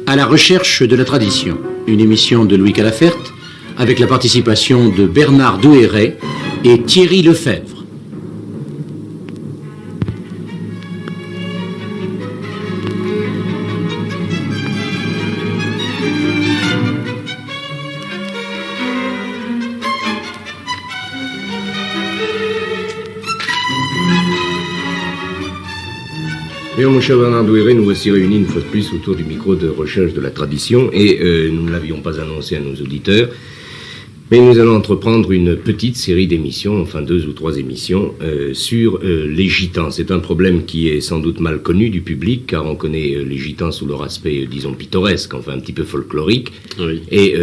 À la recherche de la tradition, une émission de Louis Calafert avec la participation de Bernard Douéret et Thierry Lefebvre. Bien, mon cher Bernard Douéret, nous voici réunis une fois de plus autour du micro de recherche de la tradition et nous ne l'avions pas annoncé à nos auditeurs, mais nous allons entreprendre une petite série d'émissions, enfin 2 ou 3 émissions, sur les gitans. C'est un problème qui est sans doute mal connu du public, car on connaît les gitans sous leur aspect, disons, pittoresque, enfin un petit peu folklorique. Oui. Et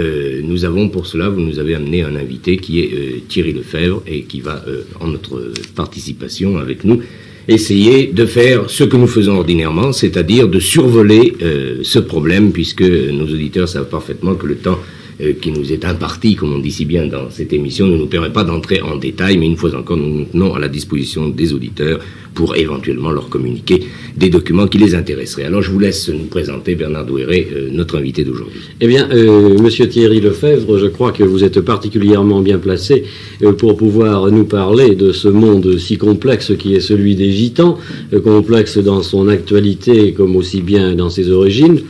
nous avons pour cela, vous nous avez amené un invité qui est Thierry Lefebvre et qui va, en notre participation avec nous, essayer de faire ce que nous faisons ordinairement, c'est-à-dire de survoler ce problème, puisque nos auditeurs savent parfaitement que le temps qui nous est imparti, comme on dit si bien dans cette émission, ne nous permet pas d'entrer en détail, mais une fois encore, nous nous tenons à la disposition des auditeurs pour éventuellement leur communiquer des documents qui les intéresseraient. Alors je vous laisse nous présenter, Bernard Douéret, notre invité d'aujourd'hui. Eh bien, monsieur Thierry Lefebvre, je crois que vous êtes particulièrement bien placé pour pouvoir nous parler de ce monde si complexe qui est celui des gitans, complexe dans son actualité comme aussi bien dans ses origines,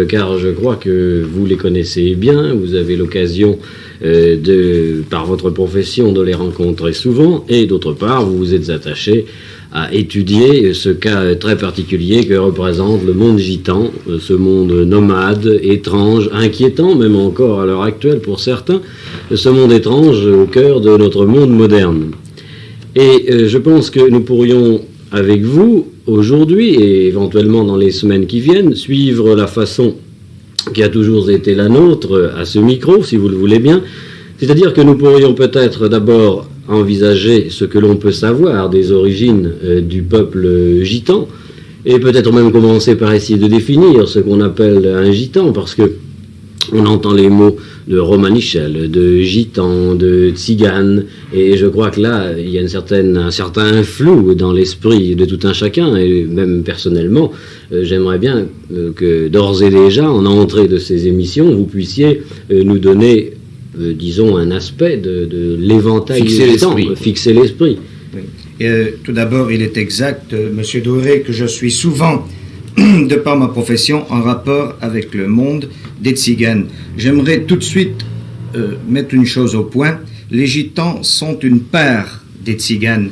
car je crois que vous les connaissez bien, vous avez l'occasion par votre profession de les rencontrer souvent, et d'autre part, vous vous êtes attaché à étudier ce cas très particulier que représente le monde gitan, ce monde nomade, étrange, inquiétant même encore à l'heure actuelle pour certains, ce monde étrange au cœur de notre monde moderne. Et je pense que nous pourrions, avec vous, aujourd'hui et éventuellement dans les semaines qui viennent, suivre la façon qui a toujours été la nôtre à ce micro, si vous le voulez bien. C'est-à-dire que nous pourrions peut-être d'abord envisager ce que l'on peut savoir des origines du peuple gitan, et peut-être même commencer par essayer de définir ce qu'on appelle un gitan, parce que on entend les mots de romanichel, de gitan, de tzigane, et je crois que là, il y a un certain flou dans l'esprit de tout un chacun, et même personnellement, j'aimerais bien que d'ores et déjà, en entrée de ces émissions, vous puissiez nous donner, disons, un aspect de l'éventail gitan, fixer l'esprit. Oui. Tout d'abord, il est exact, monsieur Douéret, que je suis souvent, de par ma profession, en rapport avec le monde des tziganes. J'aimerais tout de suite mettre une chose au point. Les gitans sont une part des tziganes.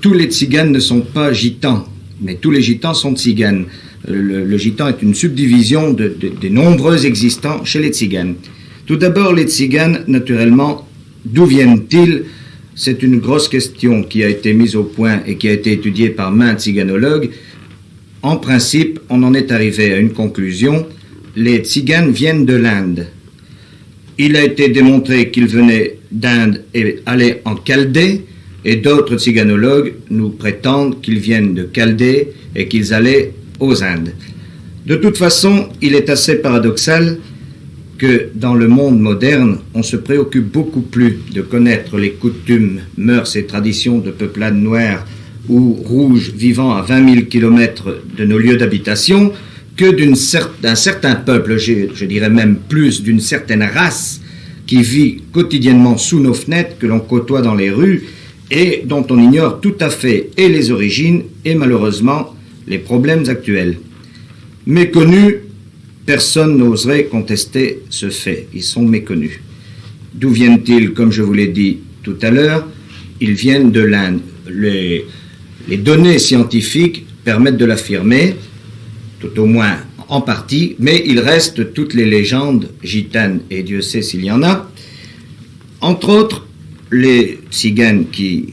Tous les tziganes ne sont pas gitans, mais tous les gitans sont tziganes. Le gitan est une subdivision des nombreux existants chez les tziganes. Tout d'abord, les tziganes, naturellement, d'où viennent-ils? C'est une grosse question qui a été mise au point et qui a été étudiée par maints tziganologues. En principe, on en est arrivé à une conclusion. Les tziganes viennent de l'Inde. Il a été démontré qu'ils venaient d'Inde et allaient en Chaldée, et d'autres tziganologues nous prétendent qu'ils viennent de Chaldée et qu'ils allaient aux Indes. De toute façon, il est assez paradoxal que dans le monde moderne, on se préoccupe beaucoup plus de connaître les coutumes, mœurs et traditions de peuplades noires ou rouges vivant à 20 000 kilomètres de nos lieux d'habitation que d'un certain peuple, je dirais même plus d'une certaine race qui vit quotidiennement sous nos fenêtres, que l'on côtoie dans les rues et dont on ignore tout à fait et les origines et malheureusement les problèmes actuels. Méconnus, personne n'oserait contester ce fait. Ils sont méconnus. D'où viennent-ils? Comme je vous l'ai dit tout à l'heure, ils viennent de l'Inde. Les données scientifiques permettent de l'affirmer, tout au moins en partie, mais il reste toutes les légendes gitanes, et Dieu sait s'il y en a. Entre autres, les tziganes qui,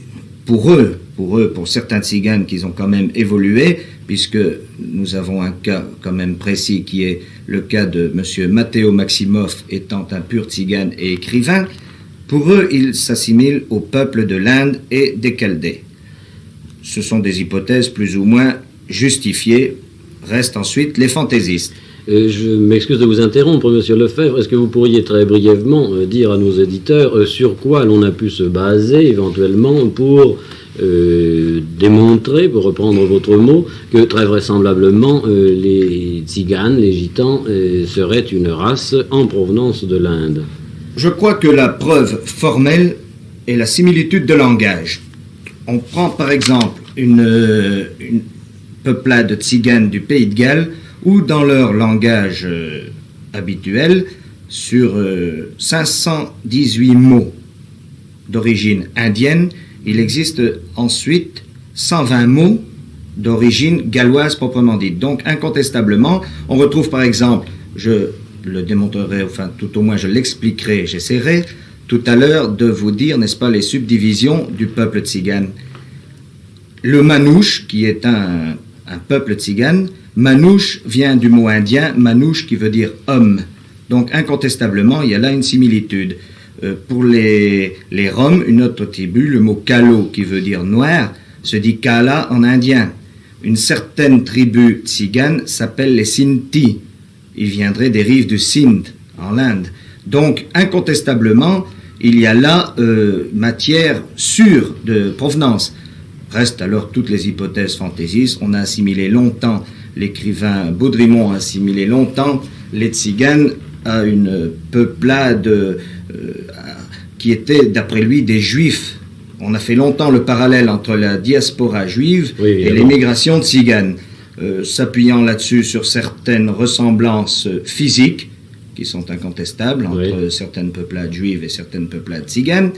pour certains tziganes qui ont quand même évolué, puisque nous avons un cas quand même précis qui est le cas de M. Matteo Maximoff étant un pur tzigane et écrivain, pour eux, ils s'assimilent au peuple de l'Inde et des Chaldées. Ce sont des hypothèses plus ou moins justifiées. Restent ensuite les fantaisistes. Je m'excuse de vous interrompre, monsieur Lefebvre. Est-ce que vous pourriez très brièvement dire à nos éditeurs sur quoi l'on a pu se baser éventuellement pour démontrer, pour reprendre votre mot, que très vraisemblablement les tziganes, les gitans, seraient une race en provenance de l'Inde. Je crois que la preuve formelle est la similitude de langage. On prend par exemple une peuplade tzigane du pays de Galles, où dans leur langage habituel, sur 518 mots d'origine indienne, il existe ensuite 120 mots d'origine galloise proprement dite. Donc incontestablement, on retrouve par exemple, je le démontrerai, enfin tout au moins je l'expliquerai, j'essaierai tout à l'heure de vous dire, n'est-ce pas, les subdivisions du peuple tzigane. Le manouche, qui est un peuple tzigane, manouche vient du mot indien, manouche qui veut dire homme. Donc incontestablement, il y a là une similitude. Pour les Roms, une autre tribu, le mot kalo, qui veut dire noir, se dit kala en indien. Une certaine tribu tzigane s'appelle les Sinti. Ils viendraient des rives du Sindh, en Inde. Donc incontestablement, il y a là matière sûre de provenance. Restent alors toutes les hypothèses fantaisistes. On a assimilé longtemps, l'écrivain Baudrimont a assimilé longtemps les tziganes à une peuplade qui était, d'après lui, des juifs. On a fait longtemps le parallèle entre la diaspora juive et l'émigration tzigane, s'appuyant là-dessus sur certaines ressemblances physiques qui sont incontestables entre certaines peuplades juives et certaines peuplades tziganes,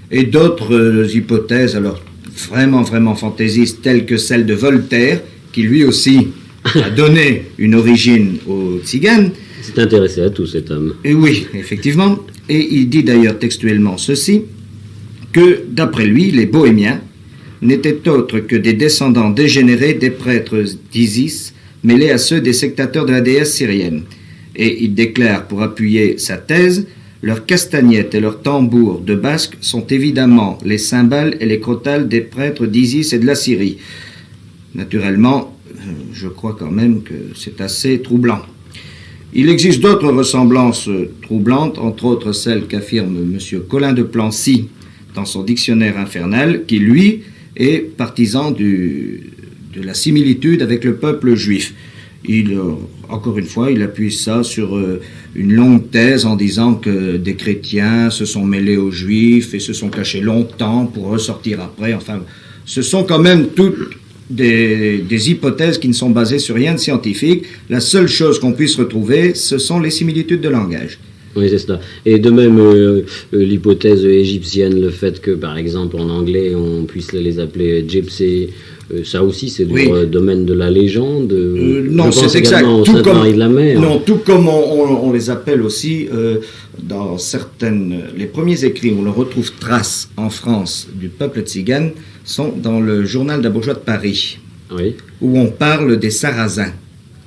et d'autres hypothèses, alors vraiment fantaisistes, telles que celle de Voltaire, qui lui aussi a donné une origine aux tziganes. C'est intéressé à tout, cet homme. Et oui, effectivement. Et il dit d'ailleurs textuellement ceci, que d'après lui, les bohémiens n'étaient autres que des descendants dégénérés des prêtres d'Isis, mêlés à ceux des sectateurs de la déesse syrienne. Et il déclare, pour appuyer sa thèse, leurs castagnettes et leurs tambours de basque sont évidemment les cymbales et les crotales des prêtres d'Isis et de la Syrie. Naturellement, je crois quand même que c'est assez troublant. Il existe d'autres ressemblances troublantes, entre autres celles qu'affirme M. Colin de Plancy dans son dictionnaire infernal, qui, lui, est partisan de la similitude avec le peuple juif. Encore une fois, il appuie ça sur une longue thèse en disant que des chrétiens se sont mêlés aux juifs et se sont cachés longtemps pour ressortir après. Enfin, ce sont quand même toutes des hypothèses qui ne sont basées sur rien de scientifique. La seule chose qu'on puisse retrouver, ce sont les similitudes de langage. Oui, c'est cela. Et de même, l'hypothèse égyptienne, le fait que, par exemple, en anglais, on puisse les appeler gypsy, ça aussi, c'est du domaine de la légende. Non, c'est exact. Tout comme Marie de la Mer. Non, tout comme on les appelle aussi dans les premiers écrits où l'on retrouve trace en France du peuple tzigane sont dans le journal d'un bourgeois de Paris, où on parle des Sarrasins.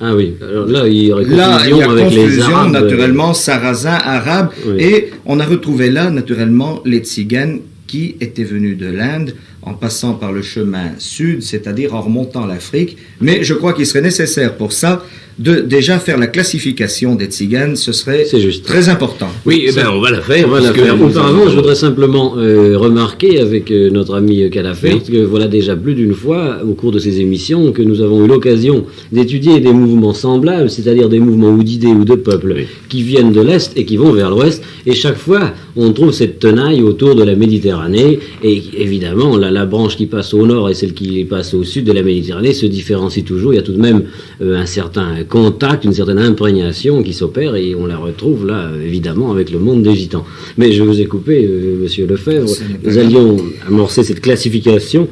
Ah oui, alors là, il y aurait confusion avec les Arabes. Naturellement, Sarrasins, Arabes, et on a retrouvé là, naturellement, les Tziganes qui étaient venus de l'Inde en passant par le chemin sud, c'est-à-dire en remontant l'Afrique. Mais je crois qu'il serait nécessaire pour ça de déjà faire la classification des Tziganes, ce serait très important. Oui, on va la faire. Auparavant, je voudrais simplement remarquer avec notre ami Calafert que voilà déjà plus d'une fois, au cours de ces émissions, que nous avons eu l'occasion d'étudier des mouvements semblables, c'est-à-dire des mouvements ou d'idées ou de peuples qui viennent de l'Est et qui vont vers l'Ouest, et chaque fois, on trouve cette tenaille autour de la Méditerranée, et évidemment, la branche qui passe au nord et celle qui passe au sud de la Méditerranée se différencient toujours. Il y a tout de même un certain contact, une certaine imprégnation qui s'opère, et on la retrouve là, évidemment, avec le monde des gitans. Mais je vous ai coupé, monsieur Lefebvre, nous allions amorcer cette classification.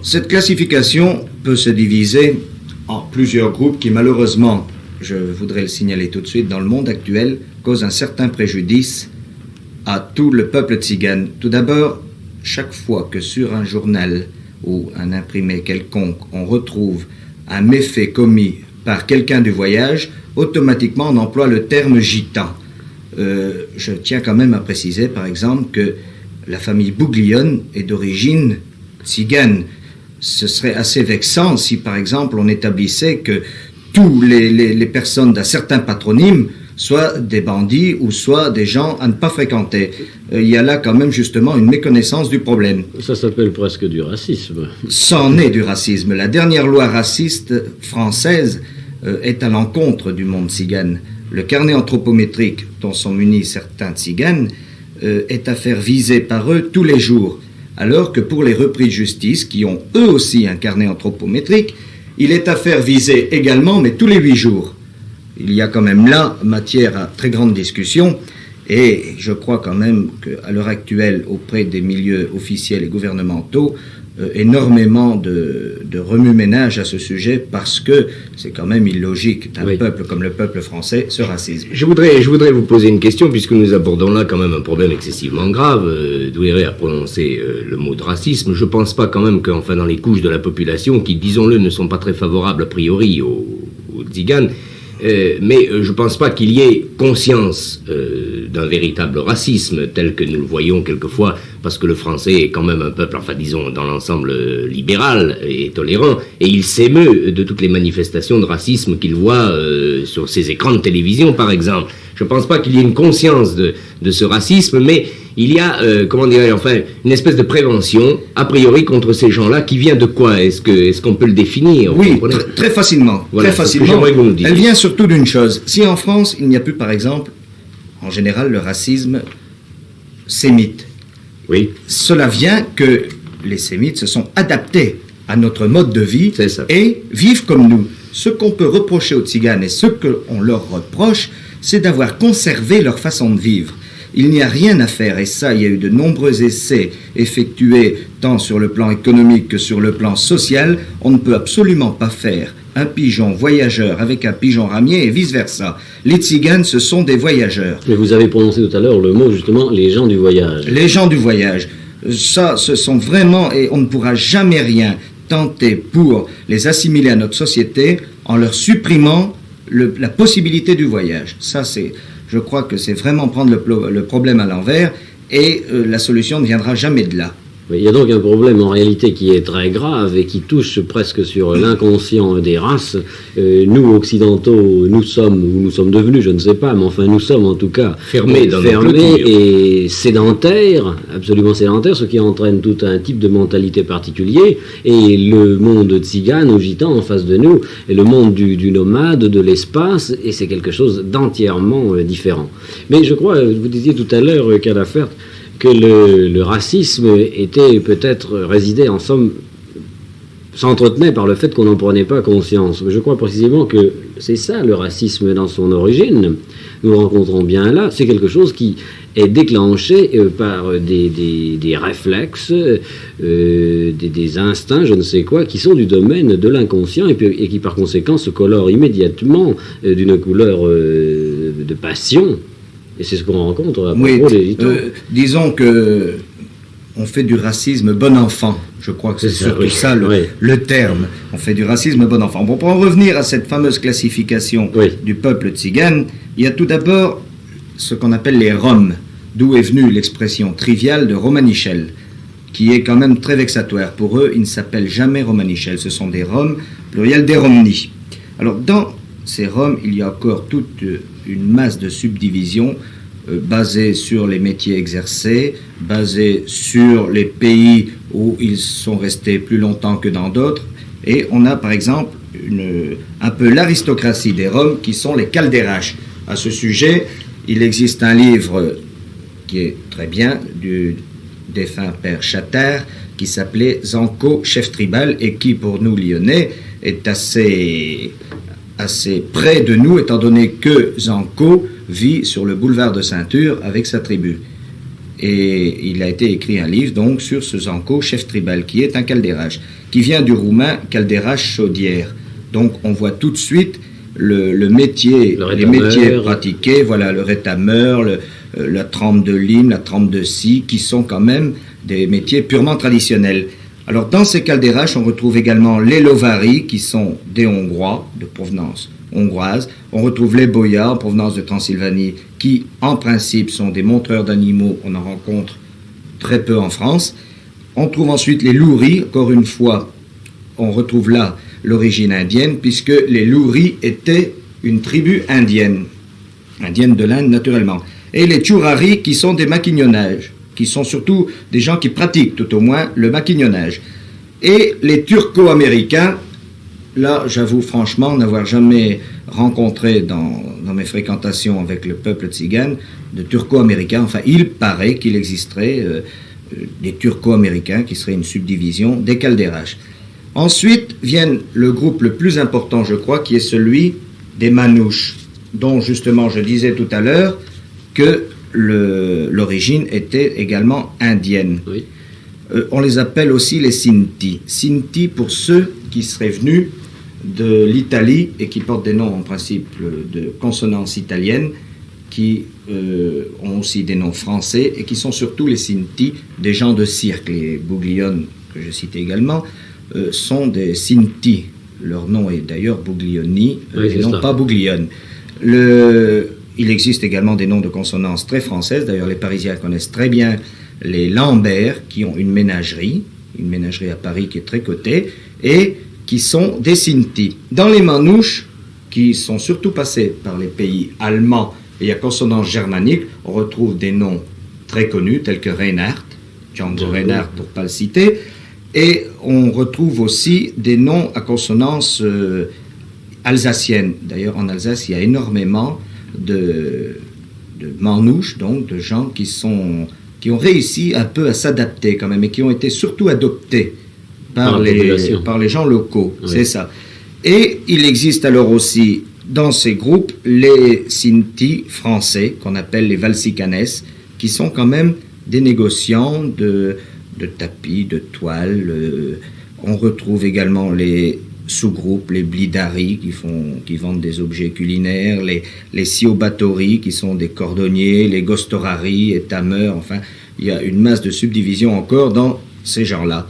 Cette classification peut se diviser en plusieurs groupes qui, malheureusement, je voudrais le signaler tout de suite, dans le monde actuel, causent un certain préjudice à tout le peuple tzigane. Tout d'abord, chaque fois que sur un journal ou un imprimé quelconque, on retrouve un méfait commis par quelqu'un du voyage, automatiquement on emploie le terme gitan. Je tiens quand même à préciser, par exemple, que la famille Bouglione est d'origine tzigane. Ce serait assez vexant si, par exemple, on établissait que tous les personnes d'un certain patronyme soit des bandits ou soit des gens à ne pas fréquenter. Il y a là quand même justement une méconnaissance du problème. Ça s'appelle presque du racisme. C'en est du racisme. La dernière loi raciste française est à l'encontre du monde tzigane. Le carnet anthropométrique dont sont munis certains tziganes est à faire viser par eux tous les jours, alors que pour les repris de justice, qui ont eux aussi un carnet anthropométrique, il est à faire viser également, mais tous les 8 jours. Il y a quand même là matière à très grande discussion, et je crois quand même qu'à l'heure actuelle, auprès des milieux officiels et gouvernementaux, énormément de remue-ménage à ce sujet, parce que c'est quand même illogique d'un peuple comme le peuple français, ce racisme. Je voudrais vous poser une question, puisque nous abordons là quand même un problème excessivement grave. Douéré a prononcé le mot de racisme. Je pense pas quand même qu'enfin dans les couches de la population, qui, disons-le, ne sont pas très favorables a priori aux tziganes, mais je pense pas qu'il y ait conscience d'un véritable racisme tel que nous le voyons quelquefois, parce que le français est quand même un peuple, enfin disons dans l'ensemble libéral et tolérant, et il s'émeut de toutes les manifestations de racisme qu'il voit sur ses écrans de télévision par exemple. Je pense pas qu'il y ait une conscience de ce racisme, mais il y a, une espèce de prévention, a priori, contre ces gens-là, qui vient de quoi? Est-ce qu'on peut le définir? Oui, très facilement. Voilà, très facilement. Que vous nous disiez. Elle vient surtout d'une chose. Si en France, il n'y a plus, par exemple, en général, le racisme sémite. Oui. Cela vient que les sémites se sont adaptés à notre mode de vie et vivent comme nous. Ce qu'on peut reprocher aux tziganes et ce qu'on leur reproche, c'est d'avoir conservé leur façon de vivre. Il n'y a rien à faire, et ça, il y a eu de nombreux essais effectués tant sur le plan économique que sur le plan social. On ne peut absolument pas faire un pigeon voyageur avec un pigeon ramier et vice-versa. Les tziganes, ce sont des voyageurs. Mais vous avez prononcé tout à l'heure le mot, justement, les gens du voyage. Les gens du voyage. Ça, ce sont vraiment, et on ne pourra jamais rien tenter pour les assimiler à notre société en leur supprimant la possibilité du voyage. Ça, je crois que c'est vraiment prendre le problème à l'envers, et la solution ne viendra jamais de là. Il y a donc un problème en réalité qui est très grave et qui touche presque sur l'inconscient des races. Nous, occidentaux, nous sommes devenus, je ne sais pas, mais enfin nous sommes en tout cas fermés et sédentaires, absolument sédentaires, ce qui entraîne tout un type de mentalité particulier. Et le monde tzigane ou gitan en face de nous est le monde du nomade, de l'espace, et c'est quelque chose d'entièrement différent. Mais je crois, vous disiez tout à l'heure, Calafert, que le racisme était peut-être résidait en somme, s'entretenait par le fait qu'on n'en prenait pas conscience. Je crois précisément que c'est ça le racisme dans son origine. Nous le rencontrons bien là. C'est quelque chose qui est déclenché par des réflexes, des instincts, je ne sais quoi, qui sont du domaine de l'inconscient et qui par conséquent se colorent immédiatement d'une couleur de passion. Et c'est ce qu'on rencontre à propos des gitans. Disons que on fait du racisme bon enfant. Je crois que c'est surtout ça le terme. On fait du racisme bon enfant. Bon, pour en revenir à cette fameuse classification du peuple tzigane, il y a tout d'abord ce qu'on appelle les Roms, d'où est venue l'expression triviale de Romanichel, qui est quand même très vexatoire. Pour eux, ils ne s'appellent jamais Romanichel. Ce sont des Roms, pluriel des Romni. Alors, dans ces Roms, il y a encore toute une masse de subdivisions basées sur les métiers exercés, basées sur les pays où ils sont restés plus longtemps que dans d'autres. Et on a par exemple un peu l'aristocratie des Roms qui sont les Calderaches. À ce sujet, il existe un livre qui est très bien du défunt père Chattard qui s'appelait Zanco, chef tribal, et qui pour nous Lyonnais est assez près de nous, étant donné que Zanco vit sur le boulevard de Ceinture avec sa tribu. Et il a été écrit un livre donc sur ce Zanco, chef tribal, qui est un Calderache, qui vient du roumain Calderache chaudière. Donc on voit tout de suite les métiers pratiqués, voilà, le rétameur, la trempe de lime, la trempe de scie, qui sont quand même des métiers purement traditionnels. Alors, dans ces Calderaches, on retrouve également les Lovari, qui sont des Hongrois, de provenance hongroise. On retrouve les Boyards, en provenance de Transylvanie, qui, en principe, sont des montreurs d'animaux. On en rencontre très peu en France. On trouve ensuite les Louris. Encore une fois, on retrouve là l'origine indienne, puisque les Louris étaient une tribu indienne. indiennes de l'Inde naturellement. Et les Tchurari qui sont des maquignonnages, qui sont surtout des gens qui pratiquent tout au moins le maquignonnage. Et les Turco-Américains, là j'avoue franchement n'avoir jamais rencontré dans mes fréquentations avec le peuple tzigane de Turco-Américains. Enfin, il paraît qu'il existerait des Turco-Américains qui seraient une subdivision des Calderaches. Ensuite viennent le groupe le plus important, je crois, qui est celui des Manouches, dont justement je disais tout à l'heure que l'origine était également indienne. Oui. On les appelle aussi les Sinti. Sinti pour ceux qui seraient venus de l'Italie et qui portent des noms en principe de consonances italiennes, qui ont aussi des noms français et qui sont surtout les Sinti, des gens de cirque. Les Bougliones, que je citais également, sont des Sinti. Leur nom est d'ailleurs Bouglioni, et non pas Bouglione. Il existe également des noms de consonances très françaises. D'ailleurs, les Parisiens connaissent très bien les Lambert, qui ont une ménagerie à Paris qui est très cotée, et qui sont des Sinti. Dans les Manouches, qui sont surtout passés par les pays allemands et à consonance germanique, on retrouve des noms très connus, tels que Reinhardt, Django Reinhardt pour ne pas le citer, et on retrouve aussi des noms à consonance alsacienne. D'ailleurs, en Alsace, il y a énormément de manouches, donc de gens qui ont réussi un peu à s'adapter quand même, et qui ont été surtout adoptés par les gens locaux, oui. C'est ça. Et il existe alors aussi dans ces groupes les Sinti français, qu'on appelle les Valsicanes, qui sont quand même des négociants de tapis, de toiles. On retrouve également les sous-groupes, les Blidari qui vendent des objets culinaires, les Siobatori qui sont des cordonniers, les Gostorari et Tameurs, enfin, il y a une masse de subdivisions encore dans ces gens-là.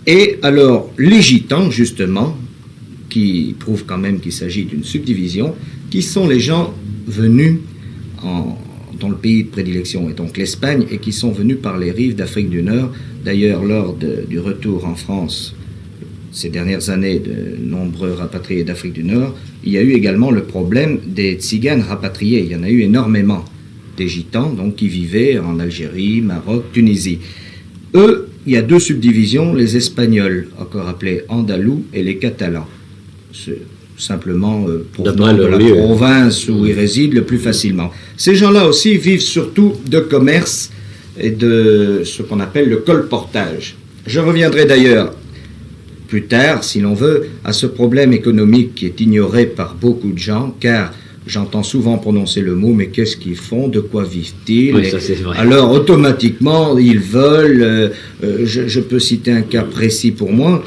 Et alors, les Gitans, justement, qui prouvent quand même qu'il s'agit d'une subdivision, qui sont les gens venus dans le pays de prédilection, et donc l'Espagne, et qui sont venus par les rives d'Afrique du Nord. D'ailleurs, lors du retour en France, ces dernières années, de nombreux rapatriés d'Afrique du Nord, il y a eu également le problème des tziganes rapatriés. Il y en a eu énormément, des gitans, donc, qui vivaient en Algérie, Maroc, Tunisie. Eux, il y a deux subdivisions, les Espagnols, encore appelés Andalous, et les Catalans. C'est simplement provenant de la province où ils résident le plus facilement. Ces gens-là aussi vivent surtout de commerce et de ce qu'on appelle le colportage. Je reviendrai d'ailleurs plus tard, si l'on veut, à ce problème économique qui est ignoré par beaucoup de gens, car j'entends souvent prononcer le mot, mais qu'est-ce qu'ils font? De quoi vivent-ils? Oui, ça, c'est vrai. Alors, automatiquement, ils volent. Je peux citer un cas précis pour moi.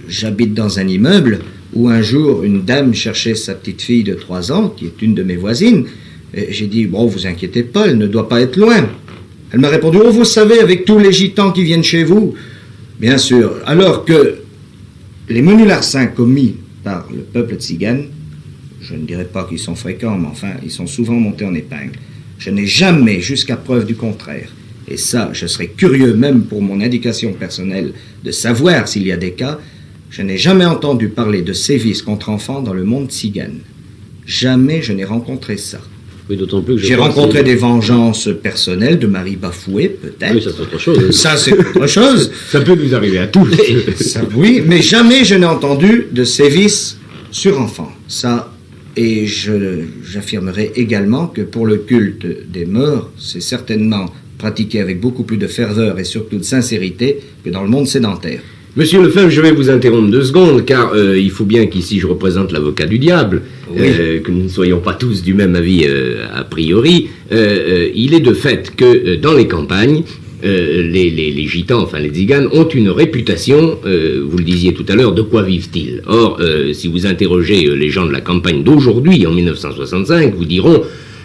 J'habite dans un immeuble où un jour, une dame cherchait sa petite fille de 3 ans, qui est une de mes voisines. Et j'ai dit, bon, vous inquiétez pas, elle ne doit pas être loin. Elle m'a répondu, oh, vous savez, avec tous les gitans qui viennent chez vous. Bien sûr. Alors que les menus larcins commis par le peuple tzigane, je ne dirais pas qu'ils sont fréquents, mais enfin, ils sont souvent montés en épingle. Je n'ai jamais, jusqu'à preuve du contraire, et ça, je serais curieux même pour mon indication personnelle de savoir s'il y a des cas, je n'ai jamais entendu parler de sévices contre enfants dans le monde tzigane. Jamais je n'ai rencontré ça. Oui, d'autant plus que j'ai rencontré des vengeances personnelles de maris bafoués, peut-être. Oui, ça c'est autre chose. Ça, c'est autre chose. Ça peut nous arriver à tous. Ça, oui, mais jamais je n'ai entendu de sévices sur enfants. Ça, et j'affirmerai également que pour le culte des morts, c'est certainement pratiqué avec beaucoup plus de ferveur et surtout de sincérité que dans le monde sédentaire. Monsieur Lefebvre, je vais vous interrompre 2 secondes, car il faut bien qu'ici je représente l'avocat du diable, oui. Que nous ne soyons pas tous du même avis a priori. Il est de fait que dans les campagnes, les gitans, enfin les tziganes, ont une réputation, vous le disiez tout à l'heure, de quoi vivent-ils? Or, si vous interrogez les gens de la campagne d'aujourd'hui, en 1965, vous diront...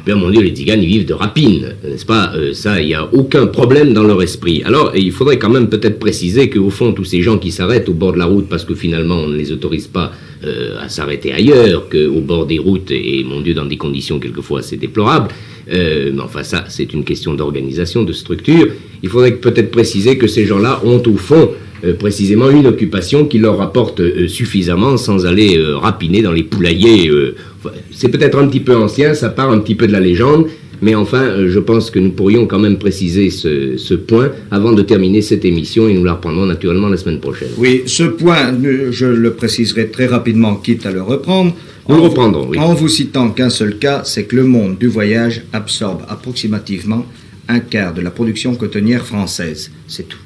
Bien, mon Dieu, les tziganes, ils vivent de rapine, n'est-ce pas? Ça, il n'y a aucun problème dans leur esprit. Alors, il faudrait quand même peut-être préciser qu'au fond, tous ces gens qui s'arrêtent au bord de la route parce que finalement, on ne les autorise pas à s'arrêter ailleurs qu'au bord des routes, et mon Dieu, dans des conditions quelquefois assez déplorables, mais enfin, ça, c'est une question d'organisation, de structure. Il faudrait peut-être préciser que ces gens-là ont, au fond, précisément une occupation qui leur rapporte suffisamment sans aller rapiner dans les poulaillers c'est peut-être un petit peu ancien, ça part un petit peu de la légende, mais enfin, je pense que nous pourrions quand même préciser ce point avant de terminer cette émission, et nous la reprendrons naturellement la semaine prochaine. Oui, ce point, je le préciserai très rapidement, quitte à le reprendre. Nous le reprendrons, oui. En vous citant qu'un seul cas, c'est que le monde du voyage absorbe approximativement un quart de la production cotonnière française. C'est tout.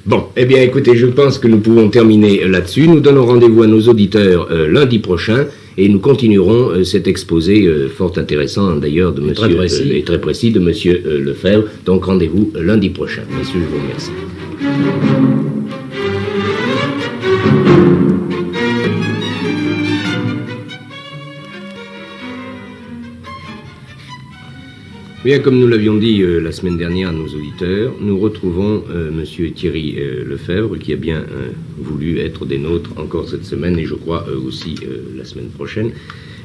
Bon, eh bien écoutez, je pense que nous pouvons terminer là-dessus. Nous donnons rendez-vous à nos auditeurs lundi prochain et nous continuerons cet exposé fort intéressant d'ailleurs de monsieur et très précis de monsieur Lefebvre. Donc rendez-vous lundi prochain. Messieurs, je vous remercie. Bien, comme nous l'avions dit la semaine dernière à nos auditeurs, nous retrouvons monsieur Thierry Lefebvre, qui a bien voulu être des nôtres encore cette semaine, et je crois aussi la semaine prochaine,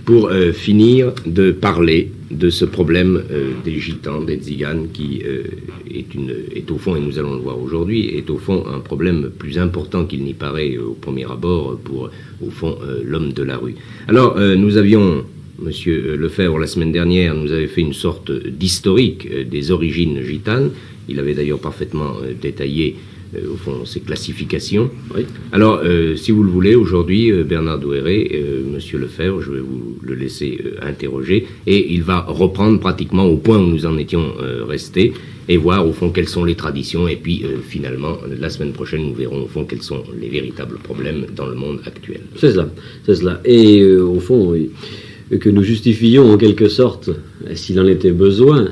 pour finir de parler de ce problème des gitans, des tziganes, qui est au fond, et nous allons le voir aujourd'hui, est au fond un problème plus important qu'il n'y paraît au premier abord pour, au fond, l'homme de la rue. Alors, nous avions... Monsieur Lefebvre, la semaine dernière, nous avait fait une sorte d'historique des origines gitanes. Il avait d'ailleurs parfaitement détaillé, au fond, ses classifications. Oui. Alors, si vous le voulez, aujourd'hui, Bernard Douéret, Monsieur Lefebvre, je vais vous le laisser interroger, et il va reprendre pratiquement au point où nous en étions restés, et voir, au fond, quelles sont les traditions, et puis, finalement, la semaine prochaine, nous verrons, au fond, quels sont les véritables problèmes dans le monde actuel. C'est cela. Et, au fond... que nous justifions en quelque sorte, s'il en était besoin,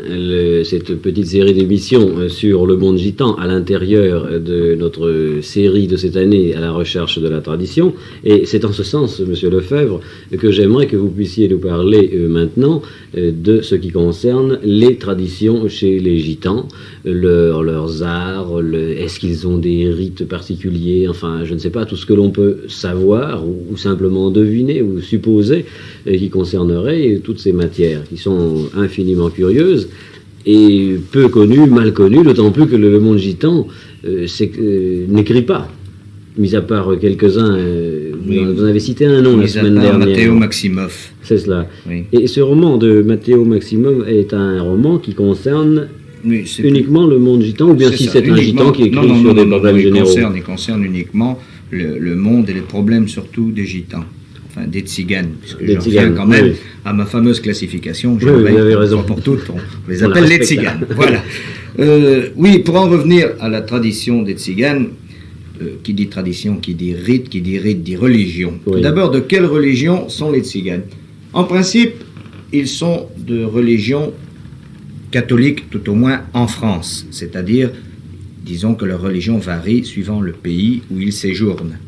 cette petite série d'émissions sur le monde gitan à l'intérieur de notre série de cette année à la recherche de la tradition. Et c'est en ce sens, Monsieur Lefebvre, que j'aimerais que vous puissiez nous parler maintenant de ce qui concerne les traditions chez les gitans, leurs arts, est-ce qu'ils ont des rites particuliers, enfin, je ne sais pas, tout ce que l'on peut savoir ou simplement deviner ou supposer qui concernerait toutes ces matières qui sont infiniment curieuses et peu connues, mal connues, d'autant plus que le monde gitan n'écrit pas, mis à part quelques-uns. Vous en avez cité un nom la semaine dernière. Matteo Maximov. C'est cela. Oui. Et ce roman de Matteo Maximov est un roman qui concerne uniquement le monde gitan, ou bien si c'est un gitan qui écrit sur des problèmes généraux. Il concerne uniquement le monde et les problèmes surtout des gitans. Enfin, des tziganes, puisque je reviens quand même à ma fameuse classification. Vous avez raison. Pour toutes, on les appelle les tziganes. Voilà. Oui, pour en revenir à la tradition des tziganes, qui dit tradition, qui dit rite, dit religion. Oui. D'abord, de quelle religion sont les tziganes? En principe, ils sont de religion catholique, tout au moins en France. C'est-à-dire, disons que leur religion varie suivant le pays où ils séjournent.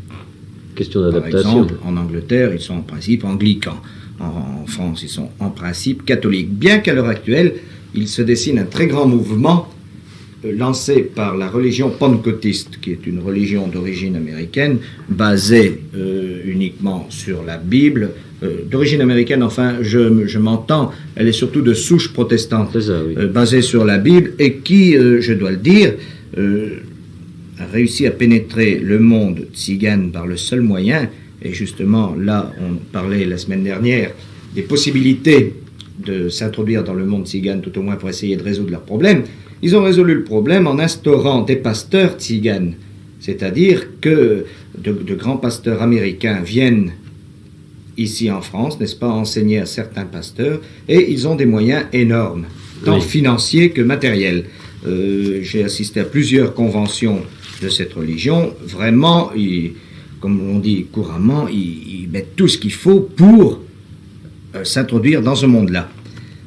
Question d'adaptation. Par exemple, en Angleterre, ils sont en principe anglicans. En France, ils sont en principe catholiques. Bien qu'à l'heure actuelle, il se dessine un très grand mouvement lancé par la religion pentecôtiste, qui est une religion d'origine américaine, basée uniquement sur la Bible. D'origine américaine, enfin, je m'entends, elle est surtout de souche protestante. C'est ça, oui. Basée sur la Bible, et qui, je dois le dire, a réussi à pénétrer le monde tzigane par le seul moyen, et justement, là, on parlait la semaine dernière des possibilités de s'introduire dans le monde tzigane, tout au moins pour essayer de résoudre leurs problèmes. Ils ont résolu le problème en instaurant des pasteurs tziganes, c'est-à-dire que de grands pasteurs américains viennent ici en France, n'est-ce pas, enseigner à certains pasteurs, et ils ont des moyens énormes, tant financiers que matériels. J'ai assisté à plusieurs conventions de cette religion. Vraiment, comme on dit couramment, ils mettent tout ce qu'il faut pour s'introduire dans ce monde-là.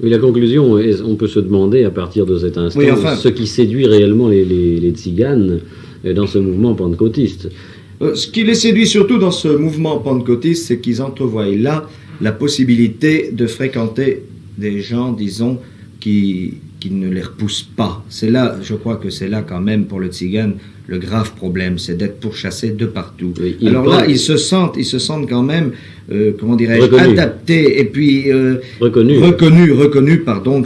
Oui, la conclusion, on peut se demander à partir de cet instant ce qui séduit réellement les tziganes dans ce mouvement pentecôtiste. Ce qui les séduit surtout dans ce mouvement pentecôtiste, c'est qu'ils entrevoient là la possibilité de fréquenter des gens, disons, qui ne les repoussent pas. C'est là, je crois que c'est là quand même pour le tzigane le grave problème, c'est d'être pourchassé de partout. Oui, alors là, ils se sentent quand même, comment dirais-je, adaptés et puis reconnus, pardon,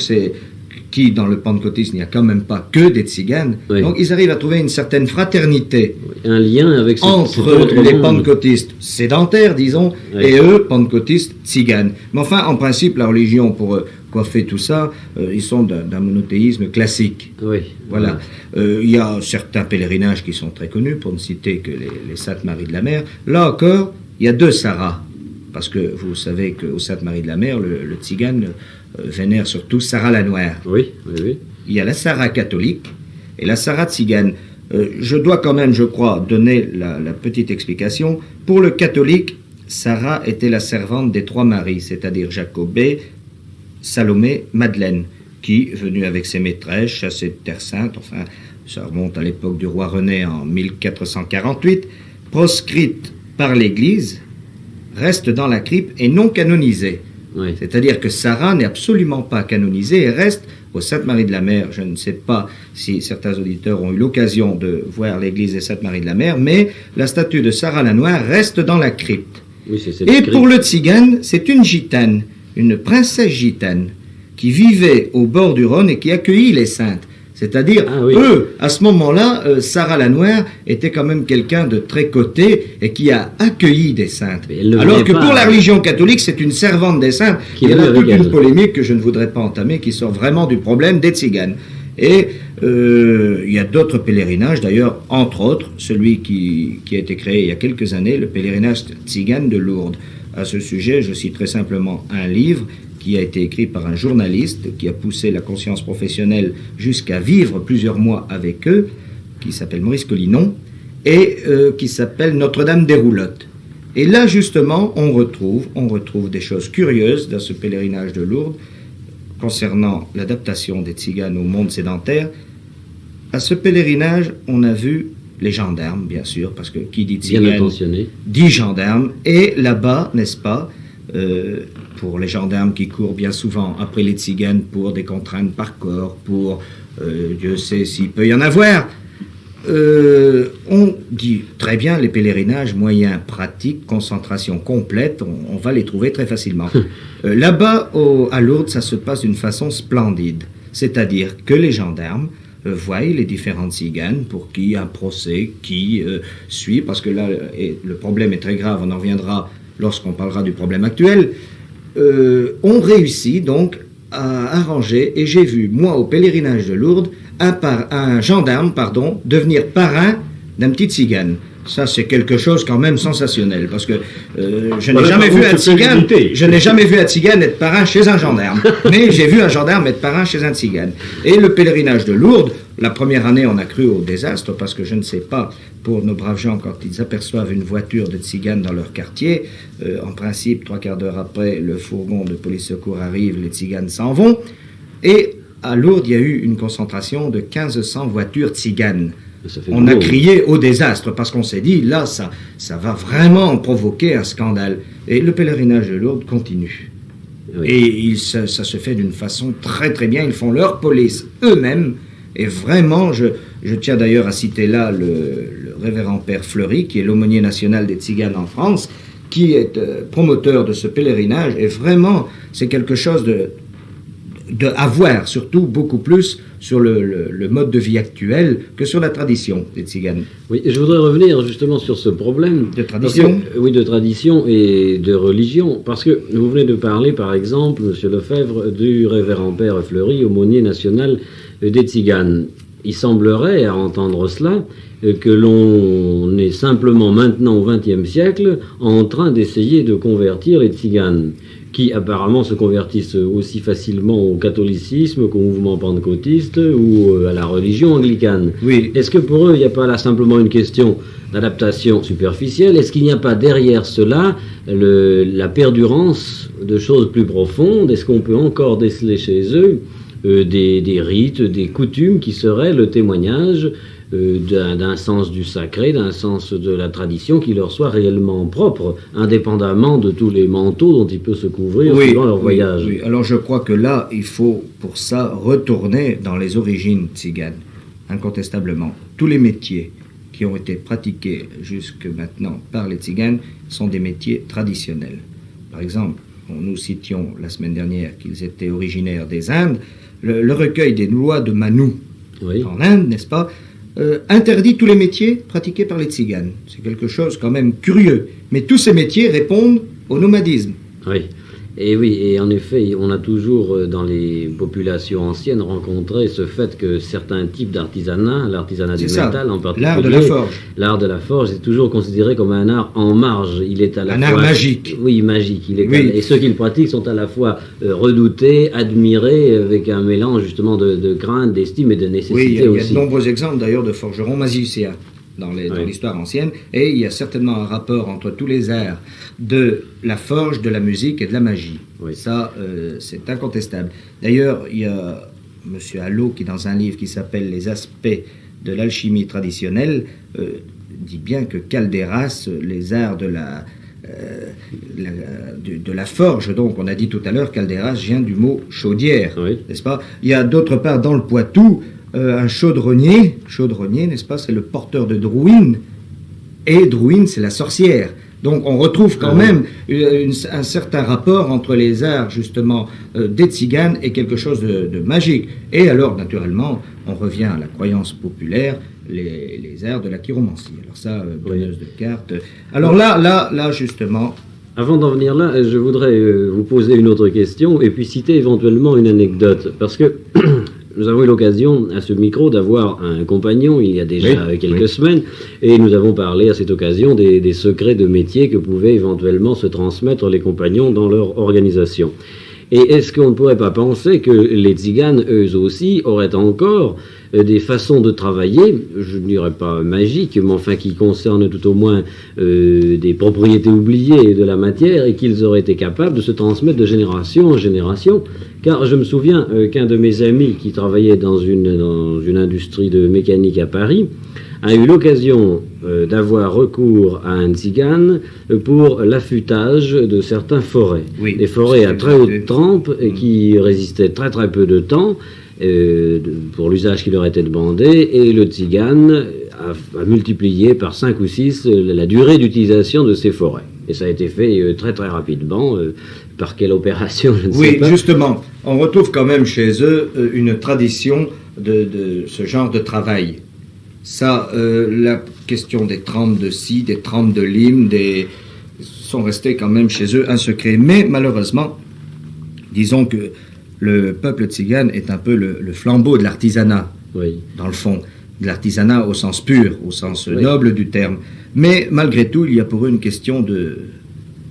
qui, dans le pentecôtisme, il n'y a quand même pas que des tziganes. Oui. Donc, ils arrivent à trouver une certaine fraternité Un lien avec cet entre autre les monde. pentecôtistes sédentaires, disons, Oui. et eux, pentecôtistes tziganes. Mais enfin, en principe, la religion, pour coiffer tout ça, ils sont d'un monothéisme classique. Oui. Voilà. Il y a certains pèlerinages qui sont très connus, pour ne citer que les Saintes Maries de la Mer. Là encore, il y a deux Sarahs. Parce que vous savez qu'au Sainte Marie de la Mer, le tzigane vénère surtout Sarah la Noire. Oui, oui, oui. Il y a la Sarah catholique et la Sarah tzigane. Je dois quand même, je crois, donner la petite explication. Pour le catholique, Sarah était la servante des trois Maries, c'est-à-dire Jacobée, Salomé, Madeleine, qui, venue avec ses maîtresses, chasser de Terre Sainte, enfin, ça remonte à l'époque du roi René en 1448, proscrite par l'Église, reste dans la crypte et non canonisée. Oui. C'est-à-dire que Sarah n'est absolument pas canonisée et reste au Sainte-Marie de la Mer. Je ne sais pas si certains auditeurs ont eu l'occasion de voir l'église des Sainte-Marie de la Mer, mais la statue de Sarah la Noire reste dans la crypte. Oui, c'est Et pour le tzigane, c'est une gitane, une princesse gitane, qui vivait au bord du Rhône et qui accueillit les saintes. C'est-à-dire, eux, à ce moment-là, Sarah la Noire était quand même quelqu'un de très coté et qui a accueilli des saintes. Alors que pour la religion catholique, c'est une servante des saintes. Il y a toute une polémique que je ne voudrais pas entamer qui sort vraiment du problème des tziganes. Et il y a d'autres pèlerinages, d'ailleurs, entre autres, celui qui a été créé il y a quelques années, le pèlerinage tzigane de Lourdes. À ce sujet, je citerai simplement un livre qui a été écrit par un journaliste qui a poussé la conscience professionnelle jusqu'à vivre plusieurs mois avec eux, qui s'appelle Maurice Collinon, et qui s'appelle Notre-Dame des Roulottes. Et là, justement, on retrouve des choses curieuses dans ce pèlerinage de Lourdes concernant l'adaptation des tziganes au monde sédentaire. À ce pèlerinage, on a vu les gendarmes, bien sûr, parce que qui dit tzigane dit gendarmes. Et là-bas, n'est-ce pas, pour les gendarmes qui courent bien souvent après les tziganes pour des contraintes par corps, pour Dieu sait s'il peut y en avoir, on dit très bien les pèlerinages, moyens pratiques, concentration complète, on va les trouver très facilement. Là-bas, à Lourdes, ça se passe d'une façon splendide, c'est-à-dire que les gendarmes voient les différentes tziganes pour qui un procès, qui suit, parce que là, le problème est très grave, on en reviendra lorsqu'on parlera du problème actuel. On réussit donc à arranger, et j'ai vu, moi, au pèlerinage de Lourdes, un gendarme, devenir parrain d'un petit tzigane. Ça, c'est quelque chose quand même sensationnel, parce que je n'ai jamais vu un tzigane être parrain chez un gendarme, mais j'ai vu un gendarme être parrain chez un tzigane. Et le pèlerinage de Lourdes, la première année, on a cru au désastre, parce que je ne sais pas, pour nos braves gens, quand ils aperçoivent une voiture de tziganes dans leur quartier, en principe, 3/4 d'heure après, le fourgon de police secours arrive, les tziganes s'en vont, et à Lourdes, il y a eu une concentration de 1500 voitures tziganes. On a crié au désastre parce qu'on s'est dit, là, ça va vraiment provoquer un scandale. Et le pèlerinage de Lourdes continue. Oui. Et ça se fait d'une façon très très bien. Ils font leur police eux-mêmes. Et vraiment, je tiens d'ailleurs à citer là le révérend Père Fleury, qui est l'aumônier national des tziganes en France, qui est promoteur de ce pèlerinage. Et vraiment, c'est quelque chose à voir, surtout beaucoup plus sur le mode de vie actuel que sur la tradition des tziganes. Oui, je voudrais revenir justement sur ce problème. De tradition ? Oui, de tradition et de religion. Parce que vous venez de parler, par exemple, Monsieur Lefebvre, du révérend Père Fleury, aumônier national des tziganes. Il semblerait, à entendre cela, que l'on est simplement maintenant au XXe siècle en train d'essayer de convertir les tziganes, qui apparemment se convertissent aussi facilement au catholicisme qu'au mouvement pentecôtiste ou à la religion anglicane. Oui. Est-ce que pour eux, il n'y a pas là simplement une question d'adaptation superficielle? Est-ce qu'il n'y a pas derrière cela la perdurance de choses plus profondes? Est-ce qu'on peut encore déceler chez eux des rites, des coutumes qui seraient le témoignage d'un sens du sacré, d'un sens de la tradition qui leur soit réellement propre, indépendamment de tous les manteaux dont ils peuvent se couvrir suivant leur voyage. Oui. Alors je crois que là, il faut pour ça retourner dans les origines tziganes, incontestablement. Tous les métiers qui ont été pratiqués jusque maintenant par les tziganes sont des métiers traditionnels. Par exemple, nous citions la semaine dernière qu'ils étaient originaires des Indes. le recueil des lois de Manu Oui. en Inde, n'est-ce pas, interdit tous les métiers pratiqués par les tziganes. C'est quelque chose quand même curieux. Mais tous ces métiers répondent au nomadisme. Oui. Et oui, et en effet, on a toujours dans les populations anciennes rencontré ce fait que certains types d'artisanat, l'artisanat du métal en particulier, l'art de la forge. L'art de la forge est toujours considéré comme un art en marge. Il est à la fois art magique. Oui, magique. Oui. Et ceux qui le pratiquent sont à la fois redoutés, admirés, avec un mélange justement de crainte, d'estime et de nécessité Oui, il y a aussi. de nombreux exemples d'ailleurs de forgerons magiciens dans l'histoire ancienne, et il y a certainement un rapport entre tous les arts de la forge, de la musique et de la magie. Oui. Ça, c'est incontestable. D'ailleurs, il y a M. Allot qui, dans un livre qui s'appelle « Les aspects de l'alchimie traditionnelle », dit bien que Caldeiras, les arts de la forge, donc on a dit tout à l'heure, Caldeiras vient du mot chaudière, Oui. n'est-ce pas? Il y a d'autre part dans le Poitou un chaudronnier, n'est-ce pas? C'est le porteur de Drouin, et Drouin, c'est la sorcière. Donc on retrouve quand même un certain rapport entre les arts justement des tziganes et quelque chose de magique. Et alors naturellement, on revient à la croyance populaire, les arts de la chiromancie. Alors ça, donneuse de cartes. Alors là justement... Avant d'en venir là, je voudrais vous poser une autre question et puis citer éventuellement une anecdote. Parce que nous avons eu l'occasion à ce micro d'avoir un compagnon il y a déjà quelques semaines et nous avons parlé à cette occasion des secrets de métier que pouvaient éventuellement se transmettre les compagnons dans leur organisation. Et est-ce qu'on ne pourrait pas penser que les tziganes, eux aussi, auraient encore des façons de travailler, je ne dirais pas magiques, mais enfin qui concernent tout au moins des propriétés oubliées de la matière et qu'ils auraient été capables de se transmettre de génération en génération? Car je me souviens qu'un de mes amis qui travaillait dans une industrie de mécanique à Paris a eu l'occasion d'avoir recours à un tzigane pour l'affûtage de certains forêts. Oui, des forêts à très haute trempe et qui résistaient très très peu de temps pour l'usage qui leur était demandé, et le tzigane a multiplié par 5 ou 6 la durée d'utilisation de ces forêts. Et ça a été fait très très rapidement. Par quelle opération, je ne sais pas. Oui, justement, on retrouve quand même chez eux une tradition de ce genre de travail. Ça, la question des trempes de scie, des trempes de lime, sont restés quand même chez eux un secret. Mais malheureusement, disons que le peuple tzigane est un peu le flambeau de l'artisanat, dans le fond. De l'artisanat au sens pur, au sens noble du terme. Mais malgré tout, il y a pour eux une question de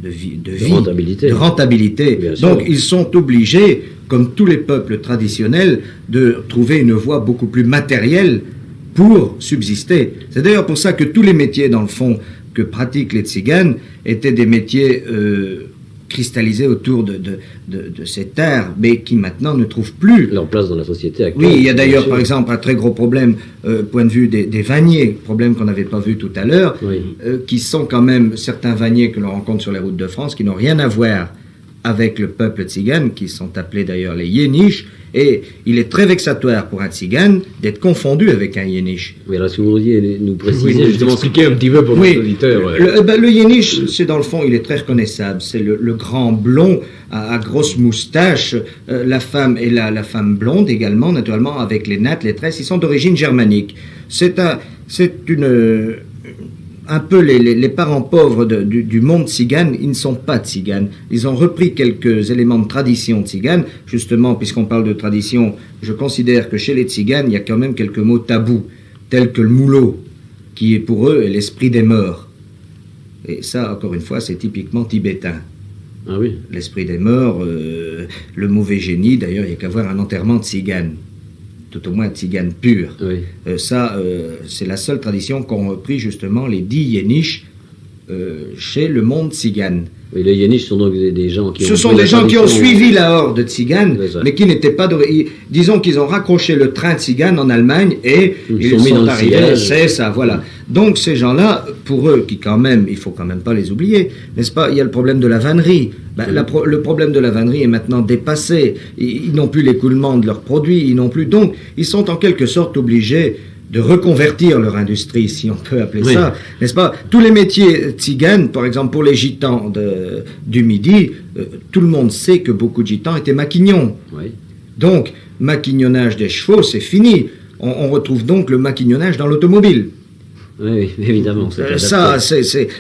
vie, de rentabilité. Donc ils sont obligés, comme tous les peuples traditionnels, de trouver une voie beaucoup plus matérielle pour subsister. C'est d'ailleurs pour ça que tous les métiers, dans le fond, que pratiquent les tziganes, étaient des métiers cristallisés autour de cet art, mais qui maintenant ne trouvent plus leur place dans la société actuelle. Oui, il y a d'ailleurs, par exemple, un très gros problème, point de vue des vanniers, problème qu'on n'avait pas vu tout à l'heure, qui sont quand même certains vanniers que l'on rencontre sur les routes de France, qui n'ont rien à voir avec le peuple tzigane, qui sont appelés d'ailleurs les yéniches, et il est très vexatoire pour un tzigane d'être confondu avec un yéniche. Oui, alors si vous vouliez nous préciser justement, expliquer un petit peu pour nos auditeurs. Le yéniche, c'est dans le fond, il est très reconnaissable. C'est le grand blond à grosse moustache, la femme et la femme blonde également, naturellement, avec les nattes, les tresses. Ils sont d'origine germanique. C'est un peu les parents pauvres du monde tzigane. Ils ne sont pas tziganes. Ils ont repris quelques éléments de tradition tzigane. Justement, puisqu'on parle de tradition, je considère que chez les tziganes, il y a quand même quelques mots tabous, tels que le moulot, qui est pour eux l'esprit des morts. Et ça, encore une fois, c'est typiquement tibétain. Ah oui. L'esprit des morts, le mauvais génie, d'ailleurs, il n'y a qu'à voir un enterrement de tzigane. Tout au moins tzigane pur. Oui. C'est la seule tradition qu'ont repris justement les 10 yéniches chez le monde tzigane. Oui, les yéniches sont donc des gens qui ont suivi la horde tzigane, mais qui n'étaient pas disons qu'ils ont raccroché le train tzigane en Allemagne et ils sont arrivés. C'est ça, voilà. Donc ces gens-là, pour eux, qui quand même, il faut quand même pas les oublier, n'est-ce pas? Il y a le problème de la vannerie. Le problème de la vannerie est maintenant dépassé. Ils n'ont plus l'écoulement de leurs produits, ils n'ont plus. Donc, ils sont en quelque sorte obligés de reconvertir leur industrie, si on peut appeler ça, n'est-ce pas? Tous les métiers tziganes, par exemple pour les gitans du Midi, tout le monde sait que beaucoup de gitans étaient maquignons. Oui. Donc, maquignonnage des chevaux, c'est fini. On retrouve donc le maquignonnage dans l'automobile. Oui, évidemment.